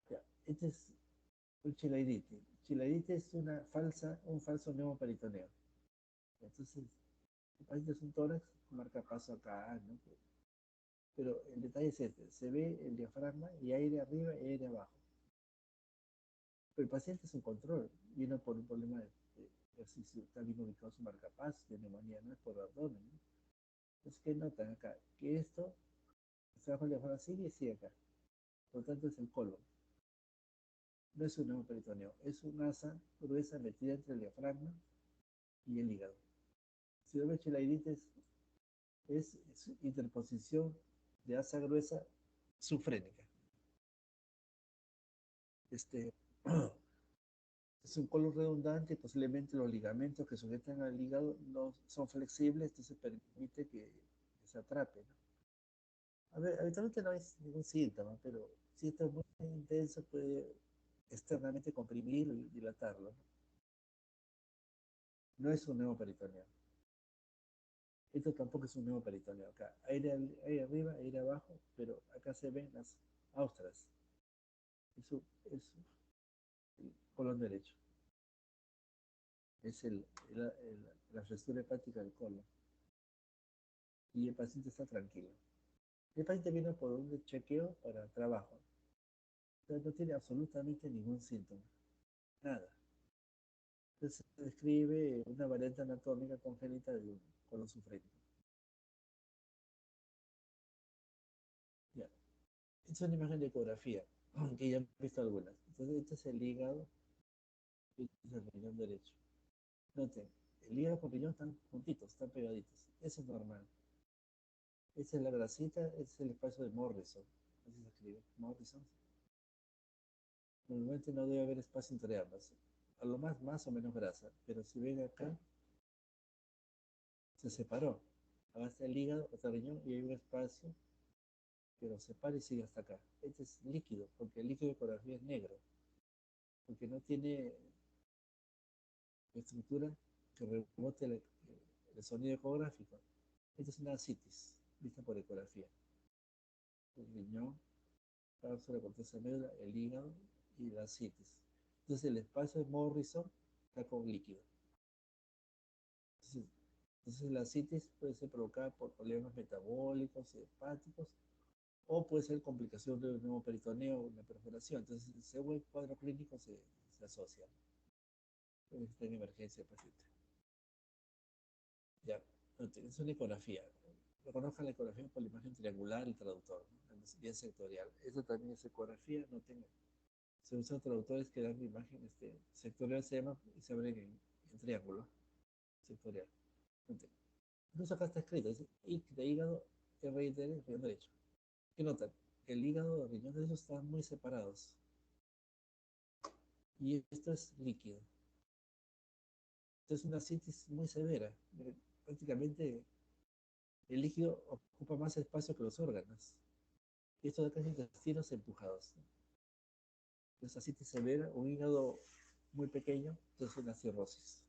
Ya, este es un chilaidite. Chilaidite es un falso neumoperitoneo. Entonces, el paciente es un tórax, marca paso acá, ¿no? Pero el detalle es este, se ve el diafragma y aire arriba y aire abajo. Pero el paciente es un control, viene por un problema de ejercicio, está bien ubicado su marcapasos, de neumonía, no es por abdomen, ¿no? Entonces, ¿qué notan acá? Que esto, se bajo el diafragma, sigue y sigue acá. Por lo tanto, es el colon. No es un neumoperitoneo, es una asa gruesa metida entre el diafragma y el hígado. Si no ve chilaidite es interposición de asa gruesa subfrénica. Este, es un colon redundante, posiblemente los ligamentos que sujetan al hígado no son flexibles, entonces permite que se atrape, ¿no? A ver, habitualmente no hay ningún síntoma, pero si esto es muy intenso puede externamente comprimir y dilatarlo, ¿no? No es un neumoperitoneo. Esto tampoco es un neumoperitoneo. Acá, aire arriba, aire abajo, pero acá se ven las austras. Eso es el colon derecho. Es la frescura hepática del colon. Y el paciente está tranquilo. El paciente vino por un chequeo para trabajo. Entonces no tiene absolutamente ningún síntoma. Nada. Entonces se describe una variante anatómica congénita de un colon sufrénico. Ya. Esta es una imagen de ecografía, que ya han visto algunas. Entonces este es el hígado y este es el riñón derecho. Noten, el hígado con el riñón están juntitos, están pegaditos. Eso es normal. Esta es la grasita, este es el espacio de Morrison. Así se escribe, Morrison. Normalmente no debe haber espacio entre ambas. A lo más o menos grasa. Pero si ven acá, se separó. Acá está el hígado, está el riñón y hay un espacio que lo separa y sigue hasta acá. Este es líquido, porque el líquido de ecografía es negro. Porque no tiene estructura que rebote el sonido ecográfico. Esta es una ascitis, vista por ecografía. El riñón, cápsula, corteza medular, el hígado y la ascitis. Entonces el espacio de Morrison está con líquido. Entonces, la ascitis puede ser provocada por problemas metabólicos, hepáticos, o puede ser complicación de un nuevo peritoneo o una perforación. Entonces, según el cuadro clínico se asocia. Está en emergencia el paciente. Ya, es una ecografía. Reconozcan la ecografía por la imagen triangular y traductor, ¿no? Bien sectorial. Esto también es ecografía, no tengo. Se usan traductores que dan la imagen sectorial, se llama, y se abren en triángulo sectorial. Incluso acá está escrito, dice, de hígado, RIT, riñón derecho. ¿Qué notan? El hígado y el riñón derecho están muy separados. Y esto es líquido. Esto es una citis muy severa. Prácticamente el líquido ocupa más espacio que los órganos. Y esto de acá es intestinos empujados. Entonces, asitis severa, un hígado muy pequeño, entonces una cirrosis.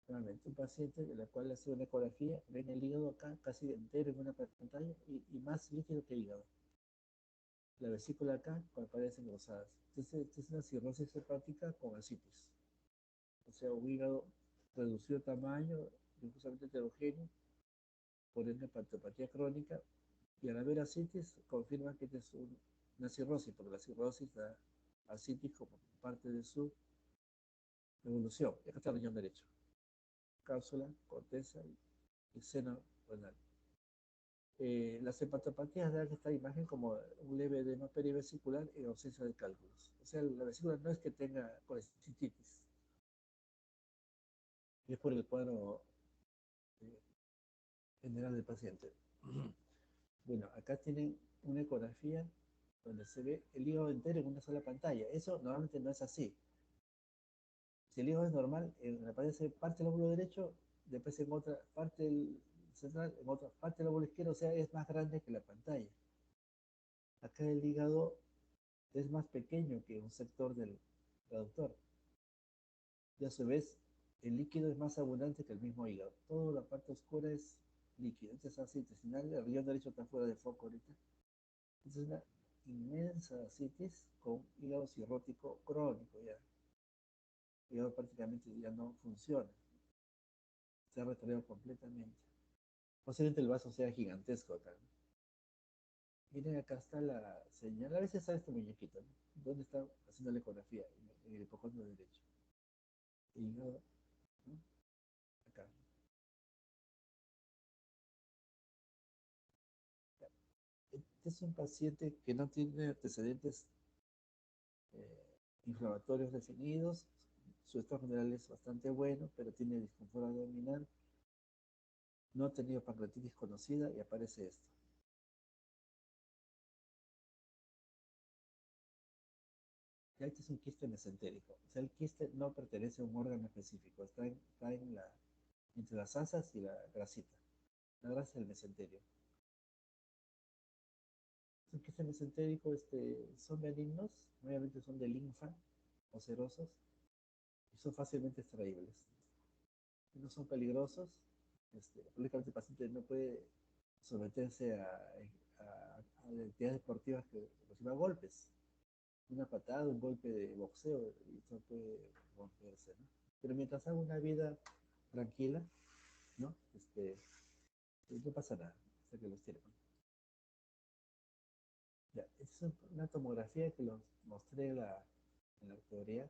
Realmente un paciente de la cual le hace una ecografía, ven el hígado acá casi entero en una pantalla y más líquido que hígado. La vesícula acá aparece engrosadas. Entonces, esta es una cirrosis hepática con asitis. O sea, un hígado reducido de tamaño, justamente heterogéneo, por ende hepatopatía crónica, y al haber asitis confirma que este es una cirrosis, porque la cirrosis da asitis como parte de su evolución. Y acá está el riñón derecho. Cápsula, corteza y seno renal. Las hepatopatías dan esta imagen como un leve edema perivesicular y ausencia de cálculos. O sea, la vesícula no es que tenga colecistitis, y es por el cuadro eh, general del paciente. Bueno, acá tienen una ecografía donde se ve el hígado entero en una sola pantalla. Eso normalmente no es así. Si el hígado es normal, aparece parte del lóbulo derecho, después en otra parte del central, en otra parte del lóbulo izquierdo, o sea, es más grande que la pantalla. Acá el hígado es más pequeño que un sector del traductor. Y a su vez, el líquido es más abundante que el mismo hígado. Toda la parte oscura es líquido. Entonces, así intestinal, el riñón derecho está fuera de foco ahorita. Es una inmensa asitis con hígado cirrótico crónico ya. El hígado prácticamente ya no funciona. Se ha retraído completamente. Posiblemente el vaso sea gigantesco acá, ¿no? Miren, acá está la señal. A veces sale este muñequito, ¿no? ¿Dónde está haciendo la ecografía? En el hipocondrio derecho. Hígado, ¿no? Acá. Este es un paciente que no tiene antecedentes inflamatorios definidos. Su estado general es bastante bueno, pero tiene disconfort abdominal. No ha tenido pancreatitis conocida y aparece esto. Ya este es un quiste mesentérico. O sea, el quiste no pertenece a un órgano específico. Está entre las asas y la grasita. La grasa del mesenterio. Los quistes mesentéricos son benignos, obviamente son de linfa o serosos y son fácilmente extraíbles. No son peligrosos. Lógicamente el paciente no puede someterse a actividades deportivas que reciba golpes. Una patada, un golpe de boxeo, y eso puede romperse, ¿no? Pero mientras haga una vida tranquila, ¿no? No pasa nada, hasta que los tiene. Ya, esta es una tomografía que los mostré en la teoría.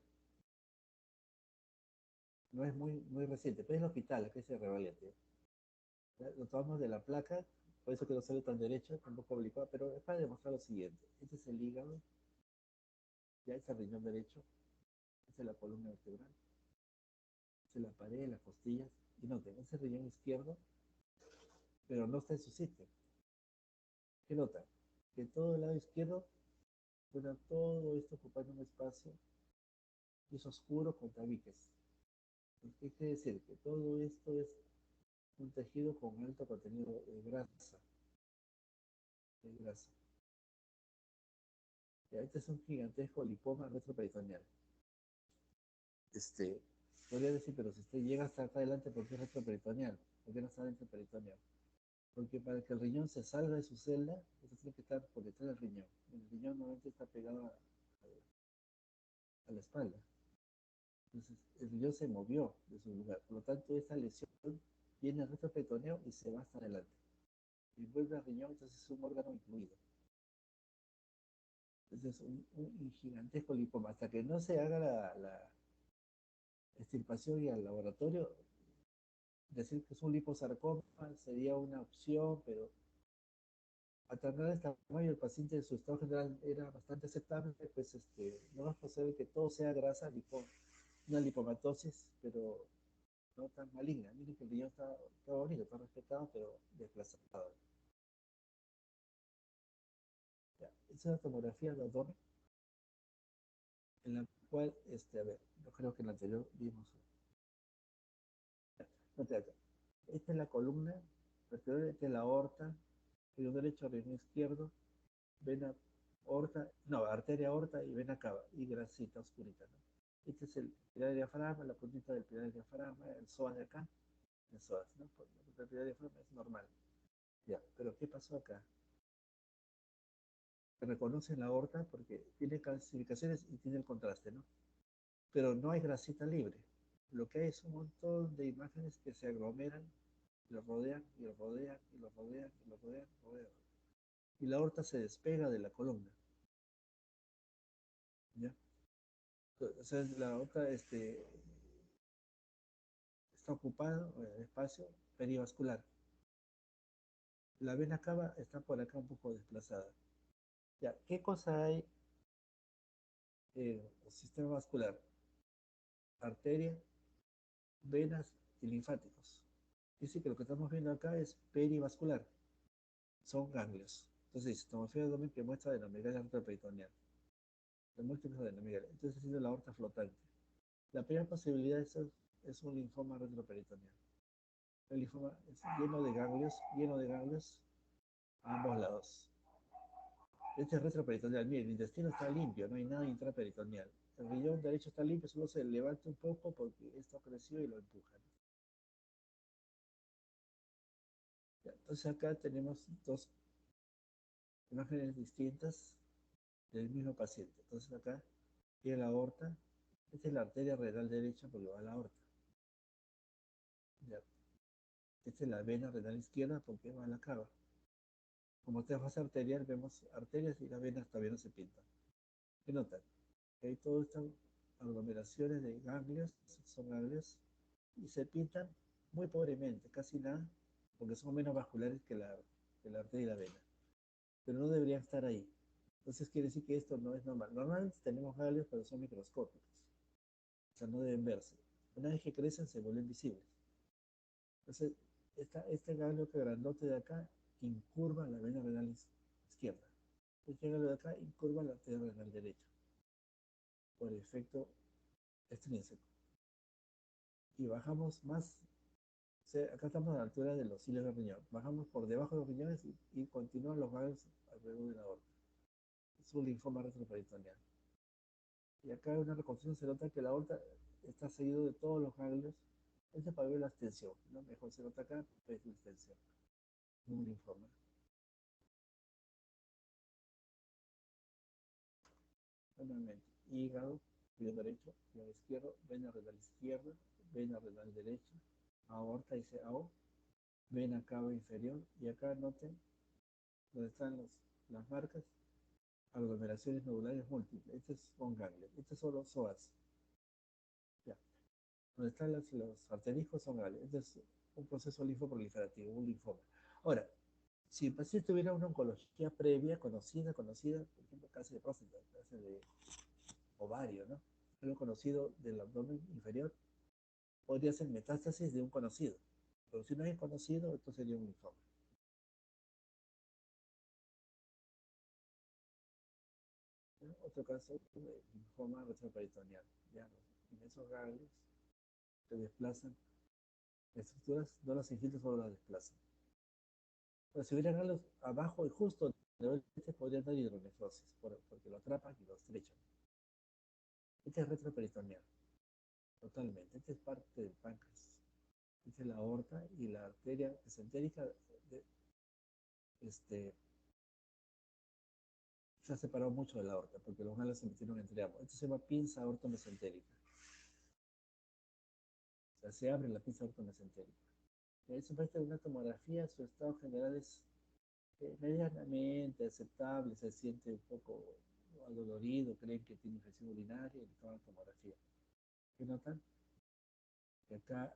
No es muy reciente, pero es el hospital, aquí se Revalente. Lo tomamos de la placa, por eso que no sale tan derecho, un poco oblicado, pero es para demostrar lo siguiente. Este es el hígado, ya es el riñón derecho, esta es la columna vertebral, esta es la pared, las costillas, y noten, ese es el riñón izquierdo, pero no está en su sitio. ¿Qué nota? Que todo el lado izquierdo, bueno, todo esto ocupando un espacio, es oscuro con tabiques. ¿Qué quiere decir? Que todo esto es un tejido con alto contenido de grasa. Ya, este es un gigantesco lipoma retroperitoneal. Este, Podría decir, pero si usted llega hasta acá adelante, ¿por qué es retroperitoneal? ¿Por qué no está dentro peritoneal? Porque para que el riñón se salga de su celda, eso tiene que estar por detrás del riñón. El riñón normalmente está pegado a la espalda. Entonces, el riñón se movió de su lugar. Por lo tanto, esta lesión viene al retroperitoneo y se va hasta adelante. Y vuelve al riñón, entonces es un órgano incluido. Entonces, un gigantesco lipoma. Hasta que no se haga la extirpación y al laboratorio, decir que es un liposarcoma sería una opción, pero a tardar esta tamaño el paciente en su estado general era bastante aceptable, pues no es posible que todo sea grasa, una lipomatosis, pero no tan maligna. Miren que el riñón está bonito, está respetado, pero desplazado. Ya, es una tomografía de Odor, en la cual, a ver, yo creo que en la anterior vimos. No te acá. Esta es la columna vertebral, esta es la aorta, riñón derecho, riñón izquierdo, vena aorta, no, arteria aorta y vena cava, y grasita oscurita, ¿no? Este es el pilar del diafragma, la puntita del pilar del diafragma, el psoas de acá, el psoas, ¿no? Porque el pilar del diafragma es normal. Ya, pero ¿qué pasó acá? Reconocen la aorta porque tiene calcificaciones y tiene el contraste, ¿no? Pero no hay grasita libre. Lo que hay es un montón de imágenes que se aglomeran, y lo rodean, y lo rodean, y lo rodean, y lo rodean, rodean. Y la aorta se despega de la columna, ¿ya? O sea, la aorta está ocupada, el espacio perivascular. La vena cava está por acá un poco desplazada. Ya, ¿qué cosa hay en el sistema vascular? Arteria, venas y linfáticos. Dice que lo que estamos viendo acá es perivascular, son ganglios. Entonces, tomografía de abdomen que muestra adenomiosis retroperitoneal. De múltiples adenomiosis. Entonces, es la aorta flotante. La primera posibilidad es un linfoma retroperitoneal. El linfoma es lleno de ganglios a ambos lados. Este es retroperitoneal. Mire, el intestino está limpio, no hay nada intraperitoneal. El riñón derecho está limpio, solo se levanta un poco porque esto creció y lo empujan. Entonces acá tenemos dos imágenes distintas del mismo paciente. Entonces acá tiene la aorta. Esta es la arteria renal derecha porque va a la aorta. Ya. Esta es la vena renal izquierda porque va a la cava. Como esta es fase arterial, vemos arterias y las venas todavía no se pintan. ¿Qué notan? Que hay todas estas aglomeraciones de ganglios, son ganglios, y se pintan muy pobremente, casi nada, porque son menos vasculares que la arteria y la vena. Pero no deberían estar ahí. Entonces quiere decir que esto no es normal. Normalmente tenemos ganglios, pero son microscópicos. O sea, no deben verse. Una vez que crecen, se vuelven visibles. Entonces, este ganglio que grandote de acá incurva la vena renal izquierda. Este ganglio de acá incurva la arteria renal derecha por efecto extrínseco. Y bajamos más, o sea, acá estamos a la altura de los cilios del riñón. Bajamos por debajo de los riñones y continúan los ganglios alrededor de la aorta. Es un linfoma retroperitoneal. Y acá en una reconstrucción se nota que la aorta está seguido de todos los ganglios. Este para ver la extensión, ¿no? Mejor se nota acá, es la extensión. Un linfoma. Nuevamente, hígado, riñón derecho, riñón izquierdo, vena renal izquierda, vena renal derecha, aorta y CAO, vena cava inferior. Y acá noten donde están las marcas, aglomeraciones nodulares múltiples. Este es con ganglios. Estos son los psoas. Ya. Donde están los arterijos son ganglios. Este es un proceso linfoproliferativo, un linfoma. Ahora, si el paciente tuviera una oncología previa, conocida, por ejemplo, cáncer de próstata, cáncer de ovario, ¿no? Algo conocido del abdomen inferior, podría ser metástasis de un conocido. Pero si no es conocido, esto sería un linfoma. ¿No? Otro caso de linfoma retroperitoneal. Ya, en esos ganglios se desplazan estructuras, no las infiltran, solo las desplazan. Pero si hubieran ganglios abajo y justo de este podrían dar hidronefrosis, porque lo atrapan y lo estrechan. Este es retroperitoneal, totalmente. Este es parte del páncreas. Esta es la aorta y la arteria mesentérica de, este, se ha separado mucho de la aorta, porque los ganglios se metieron entre ambos. Esto se llama pinza aortomesentérica. O sea, se abre la pinza aortomesentérica. Y ahí se muestra una tomografía, su estado general es medianamente aceptable, se siente un poco adolorido, creen que tiene infección urinaria y le toman tomografía. ¿Qué notan? Que acá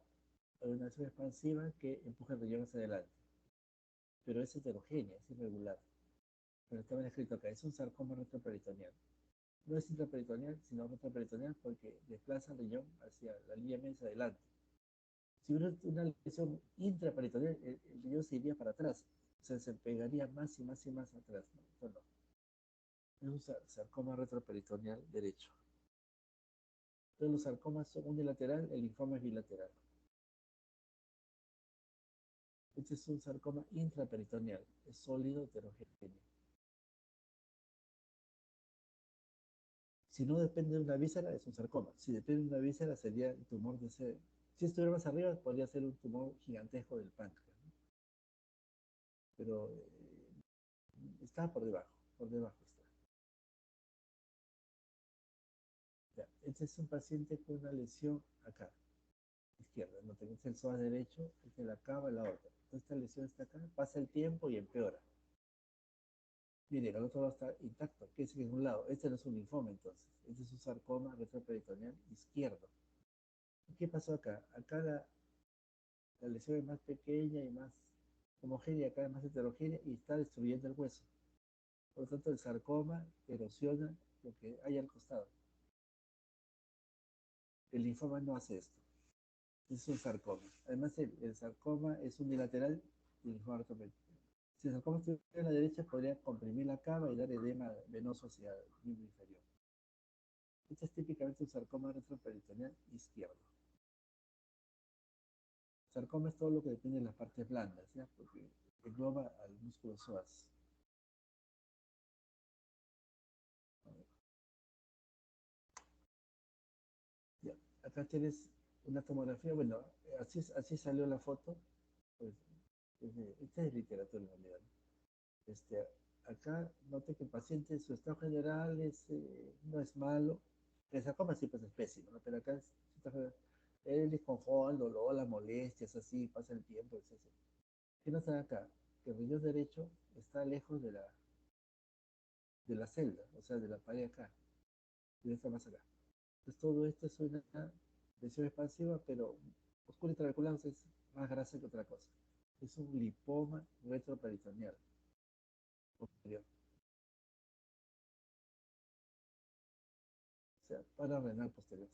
hay una acción expansiva que empuja el riñón hacia adelante, pero es heterogénea, es irregular. Pero está bien escrito acá, es un sarcoma retroperitoneal. No es intraperitoneal, sino retroperitoneal porque desplaza el riñón hacia la línea media hacia adelante. Si hubiera una lesión intraperitoneal, el riñón se iría para atrás, o sea, se pegaría más y más y más atrás. ¿No? Esto no. Es un sarcoma retroperitoneal derecho. Entonces los sarcomas son unilateral, el linfoma es bilateral. Este es un sarcoma intraperitoneal, es sólido heterogéneo. Si no depende de una víscera, es un sarcoma. Si depende de una víscera, sería el tumor de ese. Si estuviera más arriba, podría ser un tumor gigantesco del páncreas, ¿no? Pero está por debajo está. Ya, este es un paciente con una lesión acá, izquierda, no tengo el psoas derecho, este la cava, la otra. Entonces esta lesión está acá, pasa el tiempo y empeora. Miren, el otro lado está intacto, que es en un lado. Este no es un linfoma entonces, este es un sarcoma retroperitoneal izquierdo. ¿Y qué pasó acá? Acá la lesión es más pequeña y más homogénea, acá es más heterogénea y está destruyendo el hueso. Por lo tanto, el sarcoma erosiona lo que hay al costado. El linfoma no hace esto. Es un sarcoma. Además, el sarcoma es unilateral y el linfoma retroperitoneal. Si el sarcoma estuviera a la derecha, podría comprimir la cava y dar edema venoso hacia el miembro inferior. Este es típicamente un sarcoma retroperitoneal izquierdo. Sarcoma es todo lo que depende de las partes blandas, ¿ya? Porque engloba al músculo psoas. Ya. Acá tienes una tomografía, bueno, así salió la foto. Pues, esta es literatura en realidad. Este, acá note que el paciente, su estado general no es malo. El sarcoma sí pues es pésimo, ¿no? Pero acá el desconfort, el dolor, las molestias, así, pasa el tiempo, etc. ¿Qué nos da acá? Que el riñón derecho está lejos de la celda, o sea, de la pared acá, y está más acá. Entonces todo esto es una lesión expansiva, pero oscura intraocular es más grasa que otra cosa. Es un lipoma retroperitoneal posterior. O sea, pararenal posterior.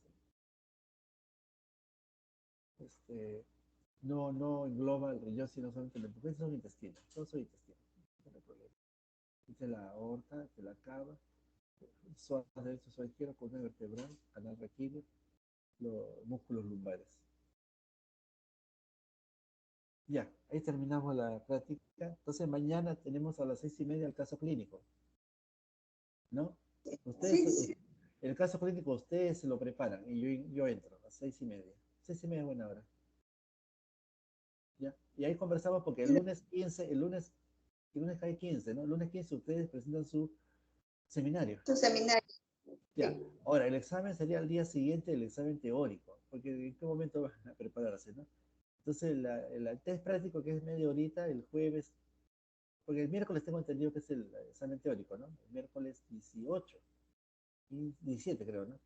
Este, no engloba el riñón, sino solamente el porque son intestinos, todos son intestinos, no hay problema. Esta es la aorta, esta es la cava, psoas derecho, psoas izquierdo, columna vertebral, canal raquídeo, los músculos lumbares. Ya, ahí terminamos la práctica. Entonces mañana tenemos a las 6:30 el caso clínico, ¿no? Ustedes, Sí. el caso clínico ustedes se lo preparan y yo entro a las 6:30. 6:30 es buena hora. ¿Ya? Y ahí conversamos porque el lunes 15, el lunes cae 15, ¿no? El lunes 15 ustedes presentan su seminario. Tu seminario. Ya. Sí. Ahora, el examen sería el día siguiente del examen teórico, porque en qué momento van a prepararse, ¿no? Entonces, el test práctico que es media horita, el jueves, porque el miércoles tengo entendido que es el examen teórico, ¿no? El miércoles 18, y 17 creo, ¿no?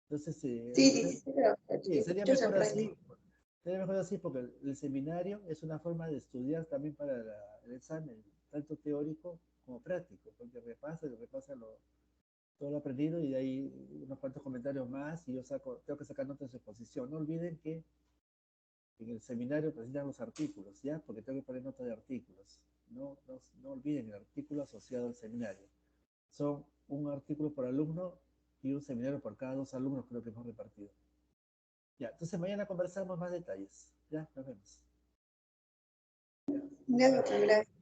Entonces, Sí, sí, creo. sí, sería Muchos mejor en práctica. así. Sería mejor así porque el seminario es una forma de estudiar también para el examen, tanto teórico como práctico, porque repasa todo lo aprendido y de ahí unos cuantos comentarios más y yo tengo que sacar notas de exposición. No olviden que en el seminario presentan los artículos, ¿ya? Porque tengo que poner notas de artículos. No olviden el artículo asociado al seminario. Son un artículo por alumno y un seminario por cada 2 alumnos, creo que hemos repartido. Ya, entonces mañana conversamos más detalles. Ya, nos vemos. Ya, doctor, gracias.